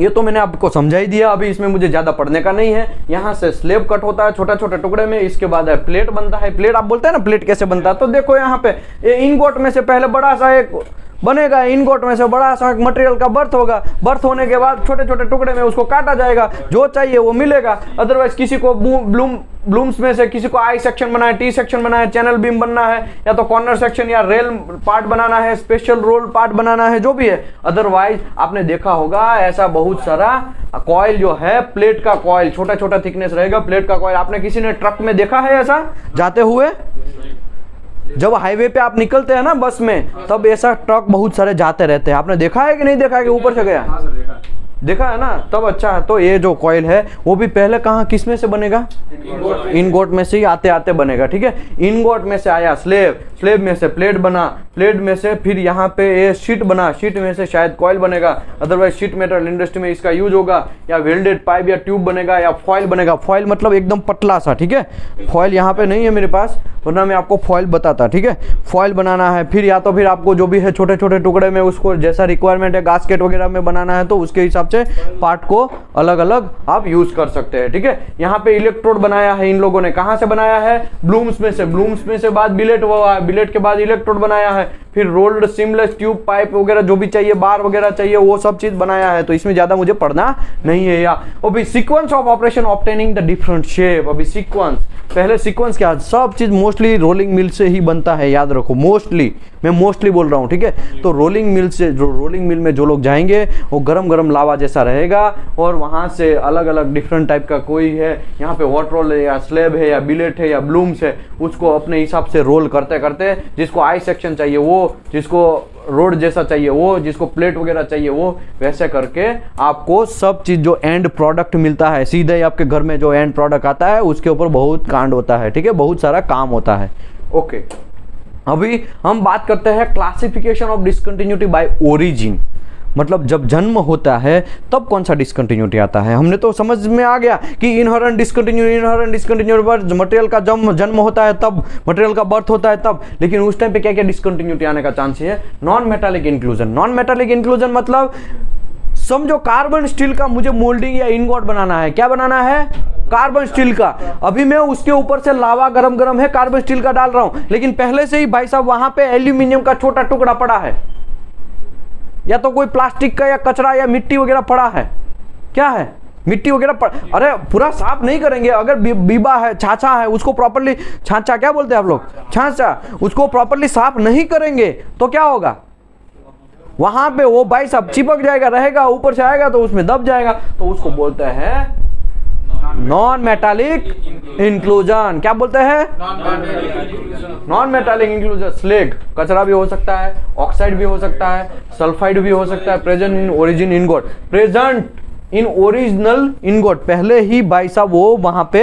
ये तो मैंने आपको समझा ही दिया, अभी इसमें मुझे ज्यादा पढ़ने का नहीं है। यहाँ से स्लेब कट होता है छोटा छोटे टुकड़े में, इसके बाद है प्लेट बनता है। प्लेट आप बोलते हैं ना प्लेट कैसे बनता है, तो देखो यहाँ पे ये इनगोट में से पहले बड़ा सा एक बनेगा, इनगोट में से बड़ा सा मटेरियल का बर्थ होगा, बर्थ होने के बाद छोटे छोटे टुकड़े में उसको काटा जाएगा, जो चाहिए वो मिलेगा। अदरवाइज किसी को ब्लूम्स में से किसी को आई सेक्शन बनाए, टी सेक्शन बनाए, चैनल बीम बनना है, या तो कॉर्नर सेक्शन या रेल पार्ट बनाना है, स्पेशल रोल पार्ट बनाना है, जो भी है। अदरवाइज आपने देखा होगा ऐसा बहुत सारा कॉइल जो है, प्लेट का कॉइल छोटा छोटा थिकनेस रहेगा, प्लेट का कॉइल आपने किसी ने ट्रक में देखा है ऐसा जाते हुए? जब हाईवे पे आप निकलते हैं ना बस में, तब ऐसा ट्रक बहुत सारे जाते रहते हैं, आपने देखा है कि नहीं देखा है कि ऊपर से गया? देखा है ना, तब अच्छा है। तो ये जो कॉइल है वो भी पहले कहाँ किस में से बनेगा, इनगोट में से ही आते आते बनेगा, ठीक है। इनगोट में से आया स्लेब, स्लेब में से प्लेट बना, प्लेट में से फिर यहाँ पे ये शीट बना, शीट में से शायद कॉइल बनेगा, अदरवाइज शीट मेटल इंडस्ट्री में इसका यूज होगा, या वेल्डेड पाइप या ट्यूब बनेगा, या फॉइल बनेगा। फॉइल मतलब एकदम पतला सा, ठीक है। फॉइल यहाँ पे नहीं है मेरे पास, वरना मैं आपको फॉइल बताता, ठीक है। फॉइल बनाना है, फिर या तो फिर आपको जो भी है छोटे छोटे टुकड़े में उसको जैसा रिक्वायरमेंट है गास्केट वगैरह में बनाना है, तो उसके हिसाब से पार्ट को अलग अलग आप यूज कर सकते हैं, ठीक है। यहाँ पे इलेक्ट्रोड बनाया है इन लोगों ने, कहाँ से बनाया है, ब्लूम्स में से, ब्लूम्स में से बाद बिलेट हुआ है, बिलेट के बाद इलेक्ट्रोड बनाया है, फिर रोल्ड सीमलेस ट्यूब पाइप वगैरह जो भी चाहिए, बार वगैरह चाहिए, वो सब चीज बनाया है। तो इसमें ज्यादा मुझे पढ़ना नहीं है। या अभी sequence of operation obtaining the different shape, अभी सीक्वेंस, पहले सीक्वेंस क्या, सब चीज मोस्टली रोलिंग मिल से ही बनता है, याद रखो, मोस्टली, मैं मोस्टली बोल रहा हूँ, ठीक है। तो रोलिंग मिल से, जो रोलिंग मिल में जो लोग जाएंगे वो गरम गरम लावा जैसा रहेगा, और वहां से अलग अलग डिफरेंट टाइप का कोई है, यहाँ पे हॉट रोल है या स्लेब है या बिलेट है या ब्लूम्स है, उसको अपने हिसाब से रोल करते करते, जिसको आई सेक्शन चाहिए वो, जिसको रोड जैसा चाहिए वो, जिसको प्लेट वगैरह चाहिए वो, वैसे करके आपको सब चीज जो एंड प्रोडक्ट मिलता है, सीधे आपके घर में जो एंड प्रोडक्ट आता है उसके ऊपर बहुत कांड होता है, ठीक है, बहुत सारा काम होता है। ओके, अभी हम बात करते हैं classification of discontinuity by origin, मतलब जब जन्म होता है तब कौन सा डिसकंटिन्यूटी आता है। हमने तो समझ में आ गया कि इनहेरेंट डिसकंटिन्यूटी पर मटेरियल का जन्म होता है तब, मटेरियल का बर्थ होता है तब, लेकिन उस टाइम पे क्या क्या डिसकंटिन्यूटी आने का चांस है। Non metallic inclusion, non metallic inclusion मतलब समझो कार्बन स्टील का मुझे मोल्डिंग या इनगोट बनाना है। क्या बनाना है? कार्बन स्टील का। अभी मैं उसके ऊपर से लावा गरम गरम है कार्बन स्टील का डाल रहा हूं, लेकिन पहले से ही भाई साहब वहां पे एल्यूमिनियम का छोटा टुकड़ा पड़ा है, या तो कोई प्लास्टिक का या कचरा या मिट्टी वगैरह पड़ा है। क्या है? मिट्टी वगैरह अरे पूरा साफ नहीं करेंगे। अगर बीबा है, छाछा है, उसको प्रॉपर्ली, छाछा क्या बोलते हैं आप लोग? छाछा, उसको प्रॉपर्ली साफ नहीं करेंगे तो क्या होगा? वहां पे वो भाई साहब चिपक जाएगा, रहेगा, ऊपर से आएगा तो उसमें दब जाएगा, तो उसको बोलते हैं नॉन मेटालिक इंक्लूजन। क्या बोलते हैं? Non metallic inclusion. स्लेग कचरा भी हो सकता है, ऑक्साइड भी हो सकता है, सल्फाइड भी हो सकता है। Present in origin ingot, present in original ingot, पहले ही भाई साहब वो वहां पे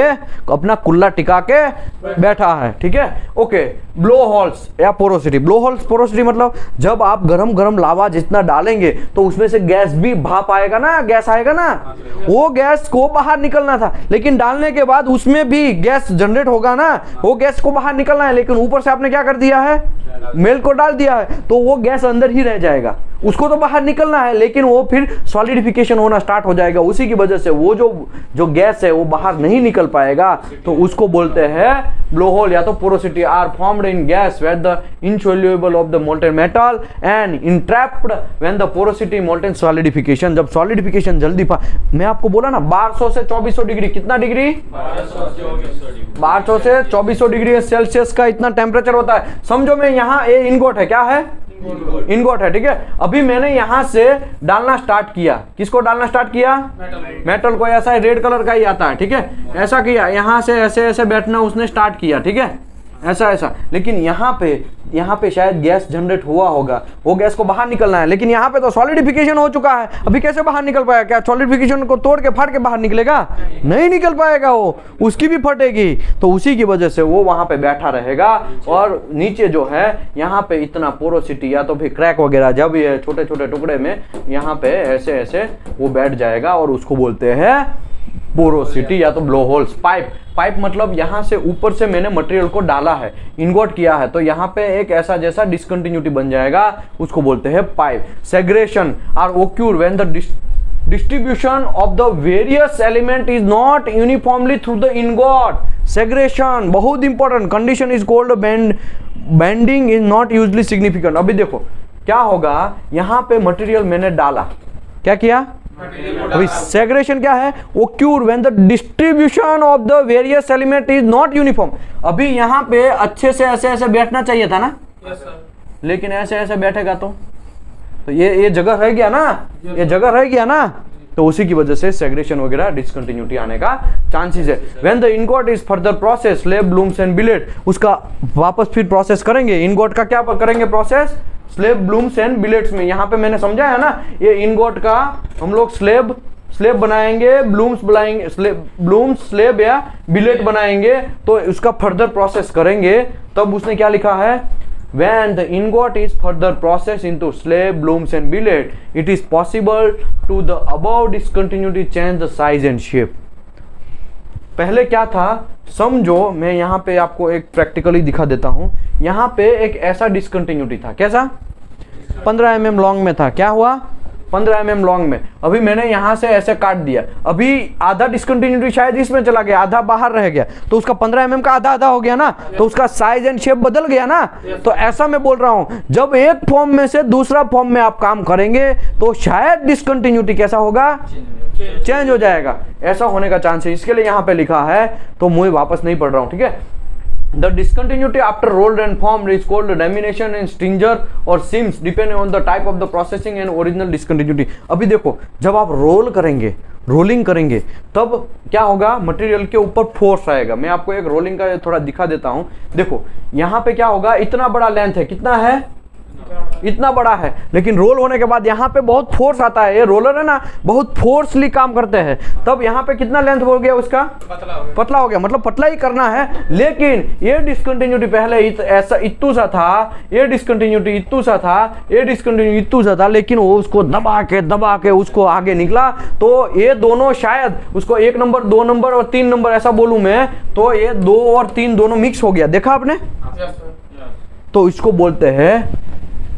अपना कुल्ला टिका के बैठा है। ठीक है, ओके। ब्लो होल्स या पोरोसिटी। ब्लो होल्स पोरोसिटी मतलब जब आप गरम गरम लावा जितना डालेंगे तो उसमें से गैस भी भाप आएगा ना, गैस आएगा ना, वो गैस को बाहर निकलना था, लेकिन डालने के बाद उसमें भी गैस जनरेट होगा ना, वो गैस को बाहर निकलना है, लेकिन ऊपर से आपने क्या कर दिया है? मिल्क को डाल दिया है, तो वो गैस अंदर ही रह जाएगा, उसको तो बाहर निकलना है, लेकिन वो फिर सॉलिडिफिकेशन होना स्टार्ट हो जाएगा। उसी की वजह से वो जो गैस है वो बाहर नहीं निकल पाएगा, तो उसको बोलते हैं ब्लो होल या तो porosity. Are formed in gas when the insoluble of the molten metal and entrapped when the porosity molten solidification. जब सॉलिडिफिकेशन जल्दी मैं आपको बोला ना 1200 से 2400 डिग्री, कितना डिग्री? 1200 से 2400 डिग्री सेल्सियस का इतना टेम्परेचर होता है। समझो मैं यहाँ ये इनगोट है, क्या है? इनगोट है। ठीक है, अभी मैंने यहां से डालना स्टार्ट किया। किसको डालना स्टार्ट किया? मेटल को। ऐसा रेड कलर का ही आता है। ठीक है, ऐसा किया, यहां से ऐसे ऐसे बैठना उसने स्टार्ट किया। ठीक है, ऐसा ऐसा, लेकिन यहाँ पे शायद गैस जनरेट हुआ होगा, वो गैस को बाहर निकलना है, लेकिन यहाँ पे तो सॉलिडिफिकेशन हो चुका है। अभी कैसे बाहर निकल पाएगा? क्या सॉलिडिफिकेशन को तोड़ के फाड़ के बाहर निकलेगा? नहीं निकल पाएगा, वो उसकी भी फटेगी। तो उसी की वजह से वो वहां पे बैठा रहेगा, और नीचे जो है यहाँ पे इतना पोरोसिटी या तो फिर क्रैक वगैरह जब ये छोटे छोटे टुकड़े में यहाँ पे ऐसे ऐसे वो बैठ जाएगा, और उसको बोलते हैं पोरोसिटी या तो ब्लो होल्स। पाइप मतलब यहां से ऊपर से मैंने मटेरियल को डाला है, इनगोट किया है, तो यहाँ पे एक ऐसा जैसा डिसकंटिन्यूटी बन जाएगा, उसको बोलते हैं pipe. Segregation are occur when the distribution of the various element is not uniformly through the ingot. Segregation बहुत important condition is called bending is not usually significant. अभी देखो क्या होगा, यहाँ पे मटेरियल मैंने डाला, क्या किया? अभी सेग्रेशन क्या है? Occur when the distribution of the various element is not uniform. अभी यहाँ पे अच्छे से ऐसे ऐसे बैठना चाहिए था ना, लेकिन ऐसे ऐसे बैठेगा तो ये जगह रह गया ना, ये जगह रह गया ना, तो उसी की वजह से सेग्रेशन वगैरह डिसकंटिन्यूटी आने का चांसेस है। When the ingot is further process slab blooms and billet, उसका वापस फिर प्रोसेस करेंगे। इनगोट का क्या करेंगे process? Slab blooms and billets में। यहाँ पे मैंने समझा है ना, ये इनगोट का हम लोग स्लैब बनाएंगे, ब्लूम्स स्लैब या बिलेट बनाएंगे, तो उसका फर्दर प्रोसेस करेंगे। तब उसने क्या लिखा है? When the ingot is further processed into slab, blooms and billet, it is possible to the above discontinuity change the size and shape. पहले क्या था समझो, मैं यहाँ पे आपको एक प्रैक्टिकली दिखा देता हूँ। यहाँ पे एक ऐसा डिसकंटिन्यूटी था, कैसा? 15 mm लॉन्ग में था। क्या हुआ? 15 mm लॉन्ग में। अभी मैंने यहाँ से ऐसे काट दिया, अभी आधा डिसकंटिन्यूटी शायद इसमें चला गया, आधा बाहर रह गया, तो उसका 15 mm का आधा आधा हो गया ना, तो उसका साइज एंड शेप बदल गया ना। तो ऐसा मैं बोल रहा हूं, जब एक फॉर्म में से दूसरा फॉर्म में आप काम करेंगे तो शायद डिसकंटिन्यूटी कैसा होगा? चेंज हो जाएगा। ऐसा होने का चांस है, इसके लिए यहाँ पे लिखा है, तो मुझे वापस नहीं पढ़ रहा हूँ। ठीक है, The discontinuity after rolled and formed is called lamination and stringer or seams depending on the type of the processing and original discontinuity. अभी देखो, जब आप रोल करेंगे, रोलिंग करेंगे, तब क्या होगा? मटेरियल के ऊपर फोर्स आएगा। मैं आपको एक रोलिंग का थोड़ा दिखा देता हूं। देखो यहाँ पे क्या होगा, इतना बड़ा लेंथ है, कितना है? इतना बड़ा है, लेकिन रोल होने के बाद यहाँ पे बहुत फोर्स आता है। ये रोलर है ना, बहुत फोर्सली काम करते हैं, तब यहाँ पे कितना लेंथ हो गया उसका? पतला हो गया, मतलब पतला ही करना है। लेकिन ये डिसकंटिन्यूटी पहले ऐसा इत्तू सा था, ये डिसकंटिन्यूटी इत्तू सा था, ये डिसकंटिन्यूटी इत्तू सा था, लेकिन वो उसको दबा के उसको आगे निकला, तो ये दोनों शायद उसको 1 नंबर 2 नंबर और 3 नंबर ऐसा बोलूं मैं, तो ये 2 और 3 दोनों मिक्स हो गया। देखा आपने? तो इसको बोलते हैं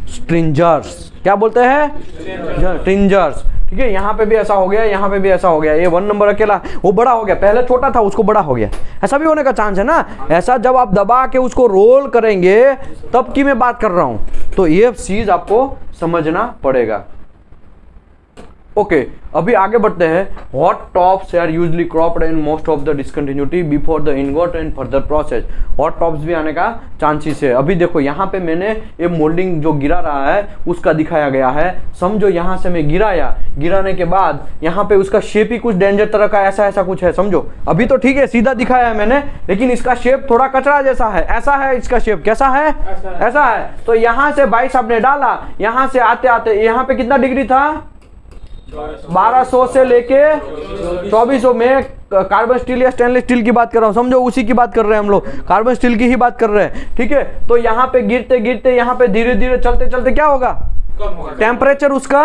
स्ट्रिंजर्स। क्या बोलते हैं? स्ट्रिंजर्स। ठीक है, यहाँ पे भी ऐसा हो गया, यहाँ पे भी ऐसा हो गया, ये 1 नंबर अकेला वो बड़ा हो गया, पहले छोटा था उसको बड़ा हो गया, ऐसा भी होने का चांस है ना। ऐसा जब आप दबा के उसको रोल करेंगे तब की मैं बात कर रहा हूं, तो ये चीज आपको समझना पड़ेगा। ओके, अभी आगे बढ़ते हैं। Hot tops are usually cropped in most of the discontinuity before the ingot and further process. Hot tops भी आने का चांसेस है। अभी देखो यहाँ पे मैंने ये मोल्डिंग जो गिरा रहा है उसका दिखाया गया है। समझो यहाँ से मैं गिराया, गिराने के बाद यहाँ पे उसका शेप ही कुछ डेंजर तरह का ऐसा कुछ है, समझो। अभी तो ठीक है सीधा दिखाया है मैंने, लेकिन इसका शेप थोड़ा कचरा जैसा है, ऐसा है इसका शेप, कैसा है, ऐसा है। तो यहाँ से 22 आपने डाला, यहाँ से आते आते यहाँ पे कितना डिग्री था, 1200 से लेके 2400 में कार्बन स्टील या स्टेनलेस स्टील की बात कर रहा हूं, समझो उसी की बात कर रहे हैं हम लोग, कार्बन स्टील की ही बात कर रहे हैं, ठीक है। तो यहाँ पे गिरते गिरते यहाँ पे धीरे धीरे चलते चलते क्या होगा, टेम्परेचर उसका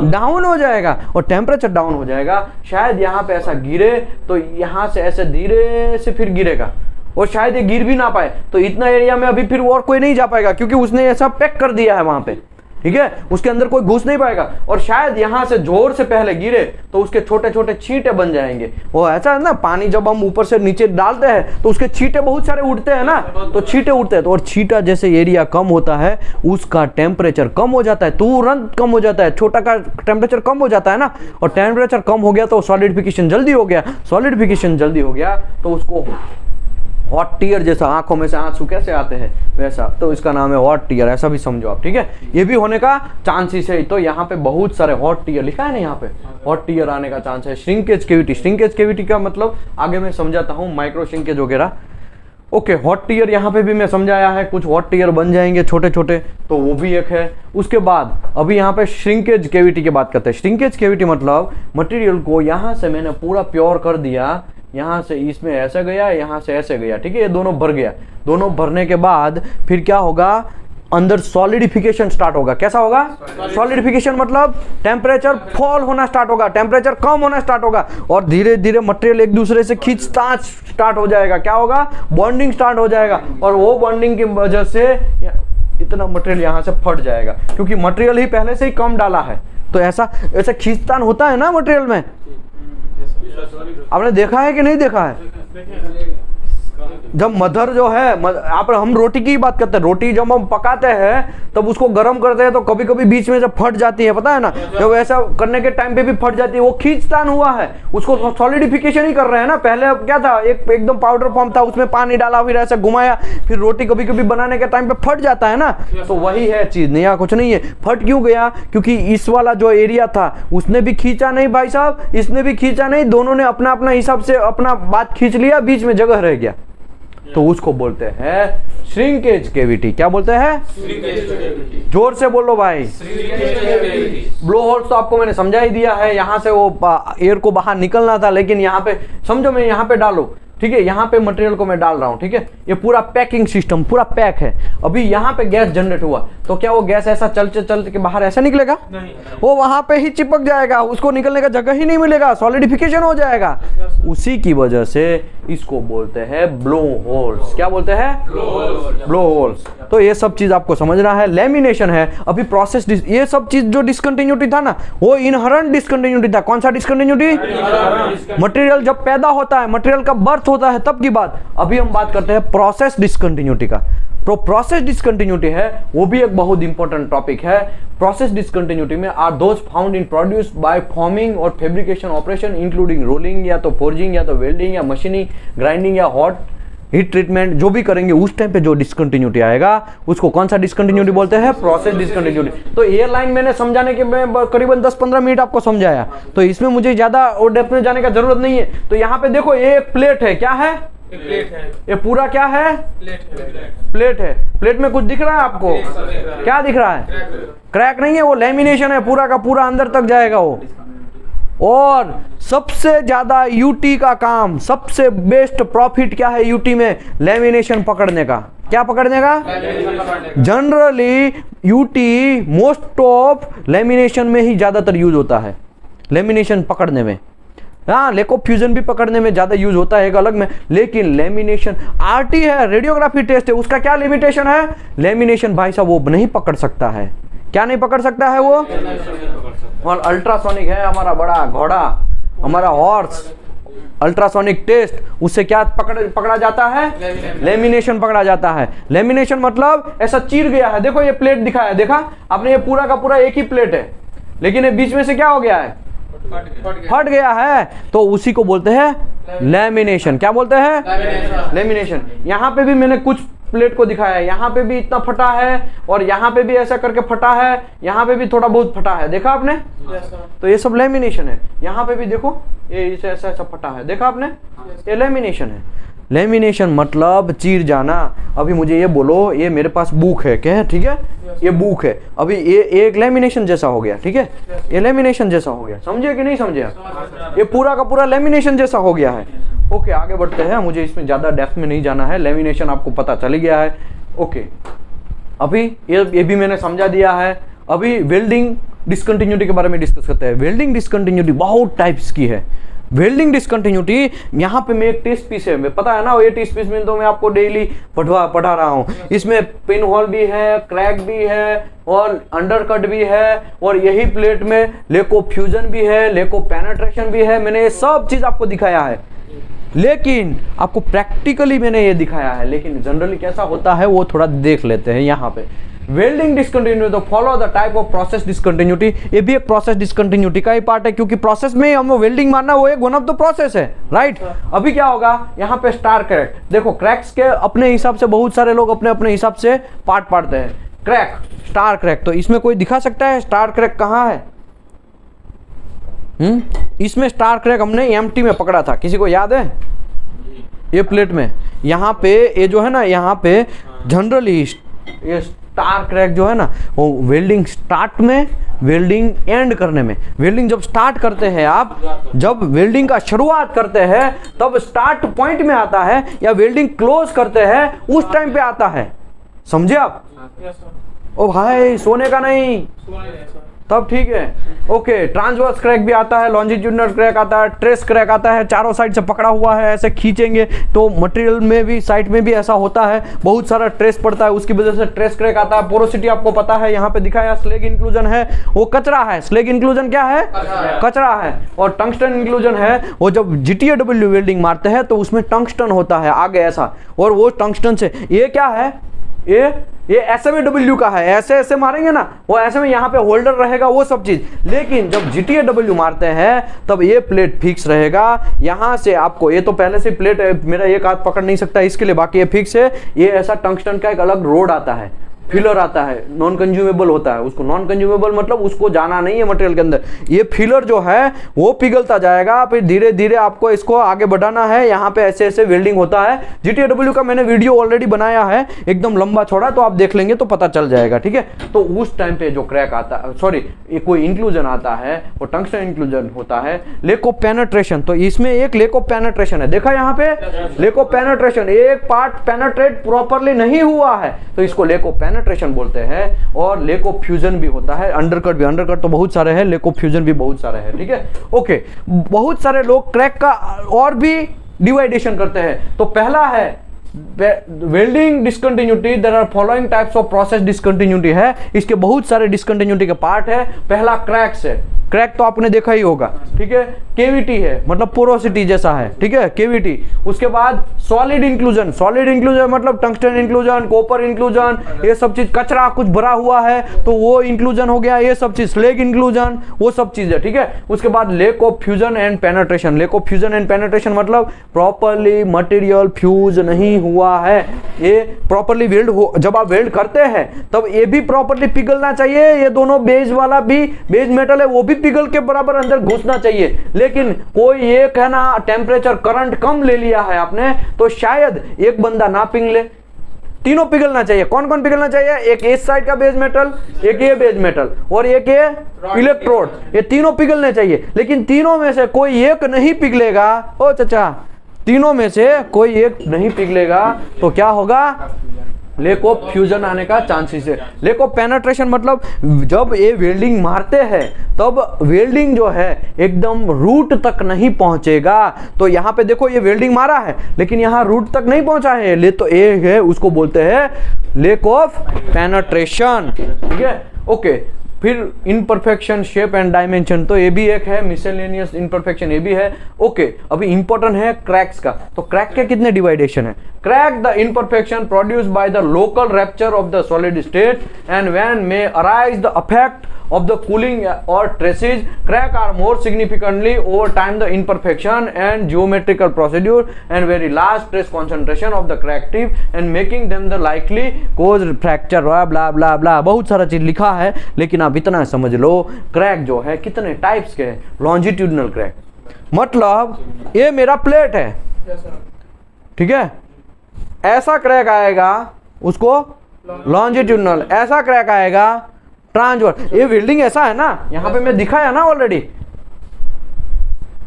डाउन हो जाएगा, और टेम्परेचर डाउन हो जाएगा, शायद यहाँ पे ऐसा गिरे तो यहाँ से ऐसे धीरे से फिर गिरेगा, और शायद ये गिर भी ना पाए, तो इतना एरिया में अभी फिर और कोई नहीं जा पाएगा, क्योंकि उसने ऐसा पैक कर दिया है वहां पे, ठीक है, उसके अंदर कोई घुस नहीं पाएगा। और शायद यहां से जोर से पहले गिरे तो उसके छोटे छोटे छींटे बन जाएंगे। वो ऐसा है ना, पानी जब हम ऊपर से नीचे डालते हैं तो उसके छींटे बहुत सारे उठते हैं ना, तो छींटे उठते हैं, तो और छींटा जैसे एरिया कम होता है उसका टेम्परेचर कम हो जाता है, तुरंत कम हो जाता है, छोटा का टेम्परेचर कम हो जाता है ना, और टेम्परेचर कम हो गया तो सॉलिडिफिकेशन जल्दी हो गया, सॉलिडिफिकेशन जल्दी हो गया तो उसको हॉट टीयर जैसा, आंखों में से आंसू कैसे आते हैं वैसा, तो इसका नाम है हॉट टीयर, ऐसा भी समझो आप, ठीक है। ये भी होने का चांसेस है। तो यहाँ पे बहुत सारे हॉट टीयर लिखा है ना, यहाँ पे हॉट टीयर आने का चांस है। श्रिंकेज केविटी, श्रिंकेज केविटी का मतलब आगे मैं समझाता हूँ, माइक्रो श्रिंकेज वगैरह। ओके, हॉट टीयर यहाँ पे भी मैं समझाया है, कुछ हॉट टीयर बन जाएंगे छोटे छोटे, तो वो भी एक है। उसके बाद अभी यहाँ पे श्रिंकेज केविटी की बात करते हैं। श्रिंकेज केविटी मतलब मटेरियल को यहाँ से मैंने पूरा प्योर कर दिया, यहाँ से इसमें ऐसे गया, यहाँ से ऐसे गया, ठीक है, ये दोनों भर गया, दोनों भरने के बाद फिर क्या होगा, अंदर सॉलिडिफिकेशन स्टार्ट होगा। कैसा होगा, सॉलिडिफिकेशन मतलब टेम्परेचर फॉल होना स्टार्ट होगा, टेम्परेचर कम होना स्टार्ट होगा, और धीरे धीरे मटेरियल एक दूसरे से खींचता स्टार्ट हो जाएगा। क्या होगा, बॉन्डिंग स्टार्ट हो जाएगा, और वो बॉन्डिंग की वजह से इतना मटेरियल यहाँ से फट जाएगा, क्योंकि मटेरियल ही पहले से ही कम डाला है। तो ऐसा खींचतान होता है ना मटेरियल में, आपने देखा है कि नहीं देखा है? जब मदर जो है, आप हम रोटी की बात करते हैं, रोटी जब हम पकाते हैं तब उसको गर्म करते हैं तो कभी कभी बीच में जब फट जाती है, पता है ना, जब ऐसा करने के टाइम पे भी फट जाती है, वो खींचतान हुआ है, उसको सॉलिडिफिकेशन ही कर रहे हैं ना। पहले अब क्या था, एक एकदम पाउडर फॉर्म था, उसमें पानी डाला, फिर ऐसा घुमाया, फिर रोटी कभी कभी बनाने के टाइम पे फट जाता है ना, तो वही है चीज, नया कुछ नहीं है। फट क्यों गया, क्योंकि इस वाला जो एरिया था उसने भी खींचा नहीं भाई साहब, इसने भी खींचा नहीं, दोनों ने अपना अपना हिसाब से अपना बात खींच लिया, बीच में जगह रह गया, तो उसको बोलते हैं श्रिंकेज केविटी। क्या बोलते हैं, जोर से बोलो भाई। ब्लो होल्स तो आपको मैंने समझा ही दिया है, यहां से वो एयर को बाहर निकलना था, लेकिन यहाँ पे समझो, मैं यहाँ पे डालू, ठीक है, यहाँ पे मटेरियल को मैं डाल रहा हूँ, ठीक है, ये पूरा पैकिंग सिस्टम पूरा पैक है। अभी यहाँ पे गैस जनरेट हुआ, तो क्या वो गैस ऐसा चलते के बाहर ऐसा निकलेगा? नहीं, वो वहां पे ही चिपक जाएगा, उसको निकलने का जगह ही नहीं मिलेगा, सॉलिडिफिकेशन हो जाएगा। उसी की वजह से इसको बोलते हैं ब्लो होल्स। क्या बोलते हैं, ब्लो होल्स। तो ये सब चीज आपको समझना है। लेमिनेशन है, अभी प्रोसेस, ये सब चीज जो डिस्कंटिन्यूटी था ना, वो इनहरेंट डिस्कंटिन्यूटी था। कौन सा डिस्कंटिन्यूटी? मटेरियल जब पैदा होता है, मटेरियल का बर्थ होता है तब की बात। अभी हम बात करते हैं प्रोसेस डिस्कंटिन्यूटी का। तो प्रोसेस डिस्कंटिन्यूटी है, वो भी एक बहुत इंपॉर्टेंट टॉपिक है। प्रोसेस डिस्कंटिन्यूटी में are those found in produce by forming और फैब्रिकेशन ऑपरेशन इंक्लूडिंग रोलिंग, या तो फोर्जिंग, या तो वेल्डिंग, या मशीनिंग, ग्राइंडिंग, या हॉट हीट ट्रीटमेंट, जो भी करेंगे उस टाइम पे जो डिस्कंटिन्यूटी आएगा उसको कौन सा डिस्कंटिन्यूटी बोलते हैं? Process discontinuity. तो ये लाइन मैंने समझाने के में करीबन 10-15 मिनट आपको समझाया, तो इसमें मुझे ज्यादा और डेप्थ में जाने का जरूरत नहीं है। तो यहाँ पे देखो, ये एक प्लेट है, क्या है? प्लेट है। ये पूरा क्या है? प्लेट है। प्लेट में कुछ दिख रहा है आपको? क्या दिख रहा है? क्रैक नहीं है, वो लेमिनेशन है, पूरा का पूरा अंदर तक जाएगा वो। और सबसे ज्यादा यूटी का काम, सबसे बेस्ट प्रॉफिट क्या है यूटी में? लेमिनेशन पकड़ने का। क्या पकड़ने का? Generally UT most of lamination में ही ज्यादातर यूज होता है, लेमिनेशन पकड़ने में। हाँ, लेको फ्यूजन भी पकड़ने में ज्यादा यूज होता है एक अलग में, लेकिन लेमिनेशन आरटी है, रेडियोग्राफी टेस्ट है, उसका क्या लिमिटेशन है? लेमिनेशन भाई साहब वो नहीं पकड़ सकता है। क्या नहीं पकड़ सकता है वो? और अल्ट्रासोनिक है हमारा बड़ा घोड़ा, हमारा हॉर्स। अल्ट्रासोनिक टेस्ट, उससे क्या पकड़ा जाता है? लेमिनेशन पकड़ा जाता है। लेमिनेशन मतलब ऐसा चीर गया है, देखो ये प्लेट दिखाया, देखा आपने, ये पूरा का पूरा एक ही प्लेट है, लेकिन ये बीच में से क्या हो गया है? फट गया है, तो उसी को बोलते हैं लेमिनेशन। क्या बोलते हैं? लेमिनेशन। यहाँ पे भी मैंने कुछ प्लेट को दिखाया है, यहाँ पे भी इतना फटा है और यहाँ पे भी ऐसा करके फटा है, यहाँ पे भी थोड़ा बहुत फटा है, देखा आपने? तो ये सब लेमिनेशन है। यहाँ पे भी देखो ये इसे ऐसा ऐसा फटा है, देखा आपने? ये लेमिनेशन है। लेमिनेशन मतलब चीर जाना। अभी मुझे ये बोलो, ये मेरे पास बुक है, क्या है? ठीक है, ये बुक है, अभी ये एक लेमिनेशन जैसा हो गया, ठीक है, ये लेमिनेशन जैसा हो गया, समझे कि नहीं समझे? ये पूरा का पूरा लेमिनेशन जैसा हो गया है। ओके, आगे बढ़ते हैं, मुझे इसमें ज्यादा डेप्थ में नहीं जाना है, लेमिनेशन आपको पता चल गया है। ओके, अभी ये भी मैंने समझा दिया है। अभी वेल्डिंग डिसकंटिन्यूटी के बारे में डिस्कस करते हैं। वेल्डिंग डिसकंटिन्यूटी बहुत टाइप्स की है। वेल्डिंग डिसकंटिन्यूटी, यहाँ पे मैं एक टेस्ट पीस है, पता है ना, ये टेस्ट पीस में तो मैं आपको डेली पढ़ा रहा हूँ। इसमें पिन होल भी है, क्रैक भी है और अंडरकट भी है, और यही प्लेट में लेको फ्यूजन भी है, लेको पेनेट्रेशन भी है। मैंने ये सब चीज आपको दिखाया है, लेकिन आपको प्रैक्टिकली मैंने ये दिखाया है, लेकिन जनरली कैसा होता है वो थोड़ा देख लेते हैं। यहाँ पे वेल्डिंग डिसकंटिन्यूटी, तो follow the type of process discontinuity, ये भी एक प्रोसेस डिसकंटिन्यूटी का ही पार्ट है, क्योंकि प्रोसेस में हम वेल्डिंग मारना वो एक वन ऑफ द प्रोसेस है, राइट? अभी क्या होगा, यहाँ पे स्टार क्रैक, देखो क्रैक्स के अपने हिसाब से बहुत सारे लोग अपने अपने हिसाब से पार्ट पाड़ते हैं। क्रैक, स्टार क्रैक, तो इसमें कोई दिखा सकता है स्टार क्रैक कहाँ है? इसमें स्टार क्रैक हमने एम्प्टी में पकड़ा था, किसी को याद है? ये प्लेट में, यहाँ पे ये जो है ना, यहाँ पे जनरली ये स्टार क्रैक जो है ना, वो वेल्डिंग स्टार्ट में, वेल्डिंग एंड करने में। वेल्डिंग जब स्टार्ट करते हैं आप, जब वेल्डिंग का शुरुआत करते हैं तब स्टार्ट पॉइंट में आता है, या वेल्डिंग क्लोज करते हैं उस टाइम पे आता है, समझे आप? ओ भाई सोने का नहीं, तब ठीक है। ओके, ट्रांसवर्स क्रैक भी आता है, लॉन्जिट्यूडनल क्रैक आता है, ट्रेस क्रैक आता है, चारों साइड से पकड़ा हुआ है, ऐसे खींचेंगे तो मटेरियल में भी, साइड में भी ऐसा होता है, बहुत सारा ट्रेस पड़ता है, उसकी वजह से ट्रेस क्रैक आता है। पोरोसिटी आपको पता है, यहाँ पे दिखाया स्लैग इंक्लूजन है, वो कचरा है। स्लैग इंक्लूजन क्या है? कचरा है। और टंगस्टन इंक्लूजन है, वो जब GTAW वेल्डिंग मारते हैं तो उसमें टंगस्टन होता है आगे ऐसा, और वो टंगस्टन से, ये क्या है, ये ऐसे में W का है, ऐसे ऐसे मारेंगे ना, वो ऐसे में यहाँ पे होल्डर रहेगा, वो सब चीज। लेकिन जब GTAW मारते हैं तब ये प्लेट फिक्स रहेगा। यहाँ से आपको, ये तो पहले से प्लेट मेरा एक हाथ पकड़ नहीं सकता इसके लिए, बाकी ये फिक्स है। ये ऐसा टंगस्टन का एक अलग रोड आता है, फिलर आता है, नॉन कंज्यूमेबल होता है उसको। नॉन कंज्यूमेबल मतलब उसको जाना नहीं है मटेरियल के अंदर। ये फिलर जो है वो पिघलता जाएगा, फिर धीरे धीरे आपको इसको आगे बढ़ाना है। यहाँ पे ऐसे ऐसे वेल्डिंग होता है। GTAW का मैंने वीडियो ऑलरेडी बनाया है, एकदम लंबा छोड़ा, तो आप देख लेंगे तो पता चल जाएगा, ठीक है? तो उस टाइम पे जो क्रैक आता है, सॉरी, कोई इंक्लूजन आता है, वो टंगस्टन इंक्लूजन होता है। लेक ऑफ पेनेट्रेशन, तो इसमें एक लेक ऑफ पेनेट्रेशन है, देखा यहाँ पे लेक ऑफ पेनेट्रेशन, एक पार्ट पेनेट्रेट प्रॉपरली नहीं हुआ है तो इसको लेक ऑफ पेनेट्रेशन बोलते हैं। और लेक ऑफ फ्यूजन भी होता है, अंडरकट भी, अंडरकट तो बहुत सारे हैं, लेक ऑफ फ्यूजन भी बहुत सारे हैं, ठीक है? ओके, बहुत सारे लोग क्रैक का और भी डिवाइडेशन करते हैं। तो पहला है welding discontinuity, there are following types of process discontinuity है, इसके बहुत सारे डिसकंटिन्यूटी के पार्ट है। पहला क्रैक्स है, क्रैक तो आपने देखा ही होगा, ठीक है? केविटी है, मतलब पोरोसिटी जैसा है, ठीक है, केविटी। उसके बाद सॉलिड इंक्लूजन, सॉलिड इंक्लूजन मतलब टंगस्टन इंक्लूजन, कॉपर इंक्लूजन, ये सब चीज, कचरा कुछ भरा हुआ है तो वो इंक्लूजन हो गया, ये सब चीज, स्लैग इंक्लूजन, वो सब चीज है, ठीक है? उसके बाद lake of fusion and penetration, lake of fusion and penetration मतलब प्रॉपरली मटेरियल फ्यूज नहीं हुआ है। ये प्रॉपरली वेल्ड हो, जब आप वेल्ड करते हैं तब ये भी प्रॉपरली पिघलना चाहिए, ये दोनों बेज वाला भी, बेज मेटल है वो भी पिघल के बराबर अंदर घुसना चाहिए। लेकिन कोई एक है ना, टेम्परेचर करंट कम ले लिया है आपने, तो शायद एक बंदा ना पिघले, तीनों पिघलना चाहिए। कौन कौन पिघलना चाहिए? एक इस साइड का बेज मेटल, एक ये बेज मेटल, और एक ये इलेक्ट्रोड, ये तीनों पिघलने चाहिए। लेकिन तीनों में से कोई एक नहीं पिघलेगा, ओ चाचा, तीनों में से कोई एक नहीं पिघलेगा तो क्या होगा? लेक ऑफ फ्यूजन आने का चांसेस है। लेक ऑफ पेनेट्रेशन मतलब जब ये वेल्डिंग मारते हैं तब वेल्डिंग जो है एकदम रूट तक नहीं पहुंचेगा। तो यहाँ पे देखो ये वेल्डिंग मारा है लेकिन यहाँ रूट तक नहीं पहुंचा है, ले तो ये है, उसको बोलते हैं लेक ऑफ पेनेट्रेशन, ठीक है? ओके, फिर इनपरफेक्शन, शेप एंड डायमेंशन, तो ये भी एक है, मिसलेनियस इनपरफेक्शन ये भी है। ओके, अभी इंपॉर्टेंट है क्रैक्स का। तो क्रैक के कितने डिवाइडेशन है? Crack the imperfection produced by the local rapture of the solid state and when may arise the effect of the cooling or traces. Crack are more significantly over time the imperfection and geometrical procedure and very large stress concentration of the crack tip and making them the likely cause fracture blah blah blah। बहुत सारा चीज लिखा है, लेकिन आप इतना समझ लो crack जो है कितने टाइप्स के हैं। लॉन्जिट्यूडनल क्रैक मतलब ये मेरा प्लेट है, ठीक है, ऐसा क्रैक आएगा उसको लॉन्जिट्यूडनल, ऐसा क्रैक आएगा ट्रांसवर्स। ये वेल्डिंग ऐसा है ना, यहां पे मैं दिखाया ना ऑलरेडी,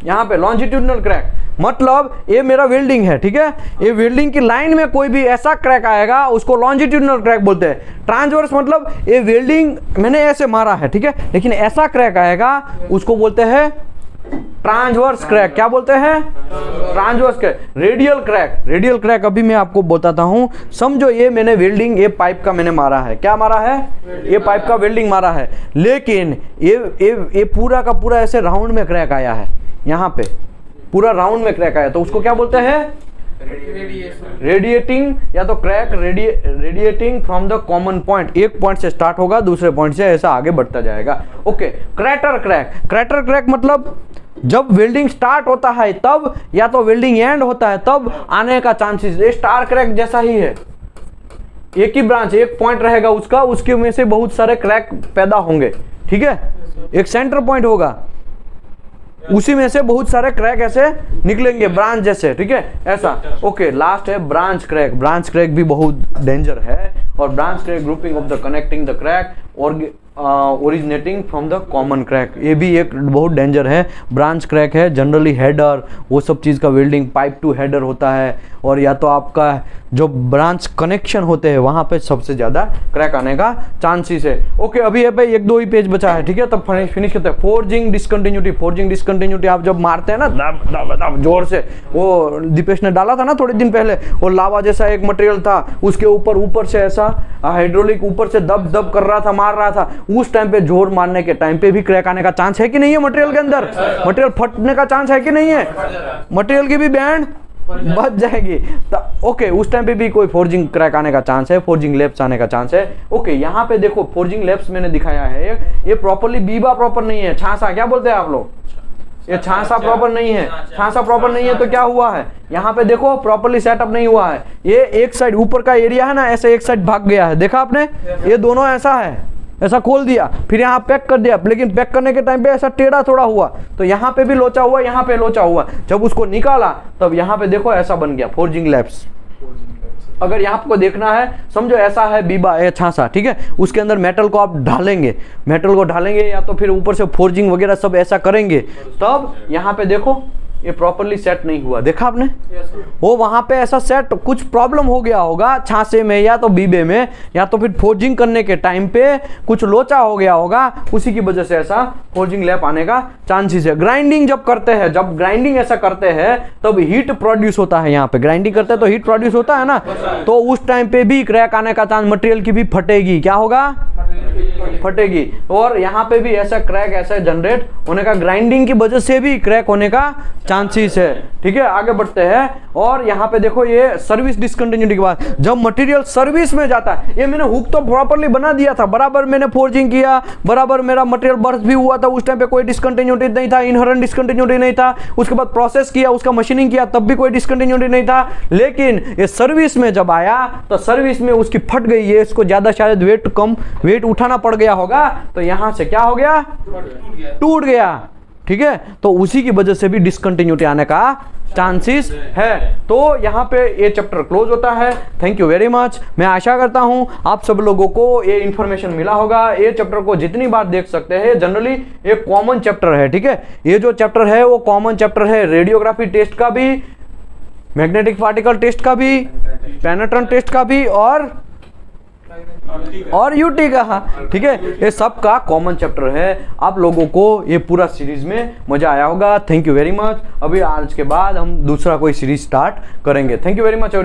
यहां पे लॉन्जिट्यूडनल क्रैक मतलब ये मेरा वेल्डिंग है, ठीक है, ये वेल्डिंग की लाइन में कोई भी ऐसा क्रैक आएगा उसको लॉन्जिट्यूडनल क्रैक बोलते हैं। ट्रांसवर्स मतलब ये वेल्डिंग मैंने ऐसे मारा है, ठीक है, लेकिन ऐसा क्रैक आएगा उसको बोलते हैं ट्रांसवर्स क्रैक। क्या बोलते हैं? Transverse crack. Radial crack, radial crack अभी मैं आपको बताता हूं। समझो ये मैंने वेल्डिंग, ये पाइप का मैंने मारा है, क्या मारा है? ये पाइप का वेल्डिंग मारा है, लेकिन ये पूरा का पूरा ऐसे राउंड में क्रैक आया है, यहाँ पे पूरा राउंड में क्रैक आया, तो उसको क्या बोलते हैं? रेडिएटिंग, या तो crack radiating from the common point. एक पॉइंट से स्टार्ट होगा, दूसरे पॉइंट से ऐसा आगे बढ़ता जाएगा। Okay, crater crack. Crater crack मतलब जब वेल्डिंग स्टार्ट होता है तब, या तो वेल्डिंग एंड होता है तब आने का चांसेस। ये स्टार क्रैक जैसा ही है, एक ही ब्रांच, एक पॉइंट रहेगा उसका, उसके में से बहुत सारे क्रैक पैदा होंगे, ठीक है, एक सेंटर पॉइंट होगा, उसी में से बहुत सारे क्रैक ऐसे निकलेंगे ब्रांच जैसे, ठीक है, ऐसा। ओके, लास्ट है ब्रांच क्रैक। ब्रांच क्रैक भी बहुत डेंजर है, और branch crack grouping of the connecting the crack और originating from the common crack, ये भी एक बहुत डेंजर है। ब्रांच क्रैक है जनरली हेडर, वो सब चीज़ का वेल्डिंग पाइप टू हेडर होता है, और या तो आपका जो ब्रांच कनेक्शन होते हैं वहाँ पे सबसे ज़्यादा क्रैक आने का चांसेस है। ओके, अभी है भाई एक दो ही पेज बचा है, ठीक है, तब फिनिश करते हैं। Forging discontinuity. फोर्जिंग डिसकंटिन्यूटी आप जब मारते हैं ना दब दब दब जोर से, वो दीपेश ने डाला था ना थोड़े दिन पहले, वो लावा जैसा एक मटेरियल था, उसके ऊपर से ऐसा हाइड्रोलिक ऊपर से दब दब कर रहा था, मार रहा था, उस टाइम पे जोर मारने के टाइम पे भी क्रैक आने का चांस है कि नहीं है? मटेरियल के अंदर मटेरियल फटने का चांस है कि नहीं है? मटेरियल की भी बैंड बच जाएगी। ओके, उस टाइम पे भी कोई फोर्जिंग क्रैक आने का चांस है, फोर्जिंग लैप्स आने का चांस है। ओके, यहाँ पे देखो फोर्जिंग लैप्स मैंने दिखाया है, ये प्रॉपरली बीबा प्रॉपर नहीं है, छासा क्या बोलते हैं आप लोग, ये छासा प्रॉपर नहीं है। छासा प्रॉपर नहीं है तो क्या हुआ है, यहाँ पे देखो प्रॉपरली सेटअप नहीं हुआ है, ये एक साइड ऊपर का एरिया है ना, ऐसे एक साइड भाग गया है, देखा आपने, ये दोनों ऐसा है, ऐसा खोल दिया, फिर यहाँ पैक कर दिया, लेकिन पैक करने के टाइम पे ऐसा टेढ़ा थोड़ा हुआ, तो यहाँ पे भी लोचा हुआ, यहाँ पे लोचा हुआ, जब उसको निकाला तब यहाँ पे देखो ऐसा बन गया फोर्जिंग लैप्स। अगर यहाँ आपको देखना है, समझो ऐसा है बीबा या छासा, ठीक है, उसके अंदर मेटल को आप ढालेंगे, मेटल को ढालेंगे या तो फिर ऊपर से फोर्जिंग वगैरह सब ऐसा करेंगे, तब यहाँ पे देखो ये प्रॉपरली सेट नहीं हुआ, देखा आपने, वो वहां पे ऐसा सेट कुछ प्रॉब्लम हो गया होगा छासे में या तो बीबे में, या तो फिर फोर्जिंग करने के टाइम पे कुछ लोचा हो गया होगा, उसी की वजह से ऐसा फोर्जिंग लैप आने का चांसेस है। ग्राइंडिंग जब करते हैं, जब ग्राइंडिंग ऐसा करते हैं तब हीट प्रोड्यूस होता है, यहाँ पे ग्राइंडिंग करते हैं तो हीट प्रोड्यूस होता है ना, तो उस टाइम पे भी क्रैक आने का चांस, मटेरियल की भी फटेगी, क्या होगा, फटेगी, और यहाँ पे भी ऐसा क्रैक ऐसा जनरेट होने का, ग्राइंडिंग की वजह से भी क्रैक होने का चांसेस है, ठीक है। आगे बढ़ते हैं, और यहाँ पे देखो ये सर्विस डिसकंटिन्यूटी के बाद जब मटेरियल सर्विस में जाता है, ये मैंने हुक तो प्रॉपरली बना दिया था, बराबर मैंने फोर्जिंग किया, बराबर मेरा मटेरियल बर्थ भी हुआ था, उस टाइम पे कोई डिसकंटिन्यूटी नहीं था, इनहेरेंट डिसकंटिन्यूटी नहीं था, उसके बाद प्रोसेस किया, उसका मशीनिंग किया, तब भी कोई डिसकंटिन्यूटी नहीं था, लेकिन ये सर्विस में जब आया तो सर्विस में उसकी फट गई है, इसको ज्यादा शायद वेट उठाना पड़ गया होगा, तो यहां से क्या हो गया, टूट गया, ठीक है, तो उसी की वजह से भी डिसकंटिन्यूटी आने का चांसेस है। तो यहाँ पे ये चैप्टर क्लोज होता है। Thank you very much. मैं आशा करता हूँ आप सब लोगों को ये इन्फॉर्मेशन मिला होगा। ये चैप्टर को जितनी बार देख सकते हैं, जनरली ये कॉमन चैप्टर है, ठीक है, ये जो चैप्टर है वो कॉमन चैप्टर है, रेडियोग्राफी टेस्ट का भी, मैग्नेटिक पार्टिकल टेस्ट का भी, पेनेट्रेंट टेस्ट का भी, और यूटी का, ठीक है, ये सब का कॉमन चैप्टर है। आप लोगों को ये पूरा सीरीज में मजा आया होगा। Thank you very much. अभी आज के बाद हम दूसरा कोई सीरीज स्टार्ट करेंगे। Thank you very much.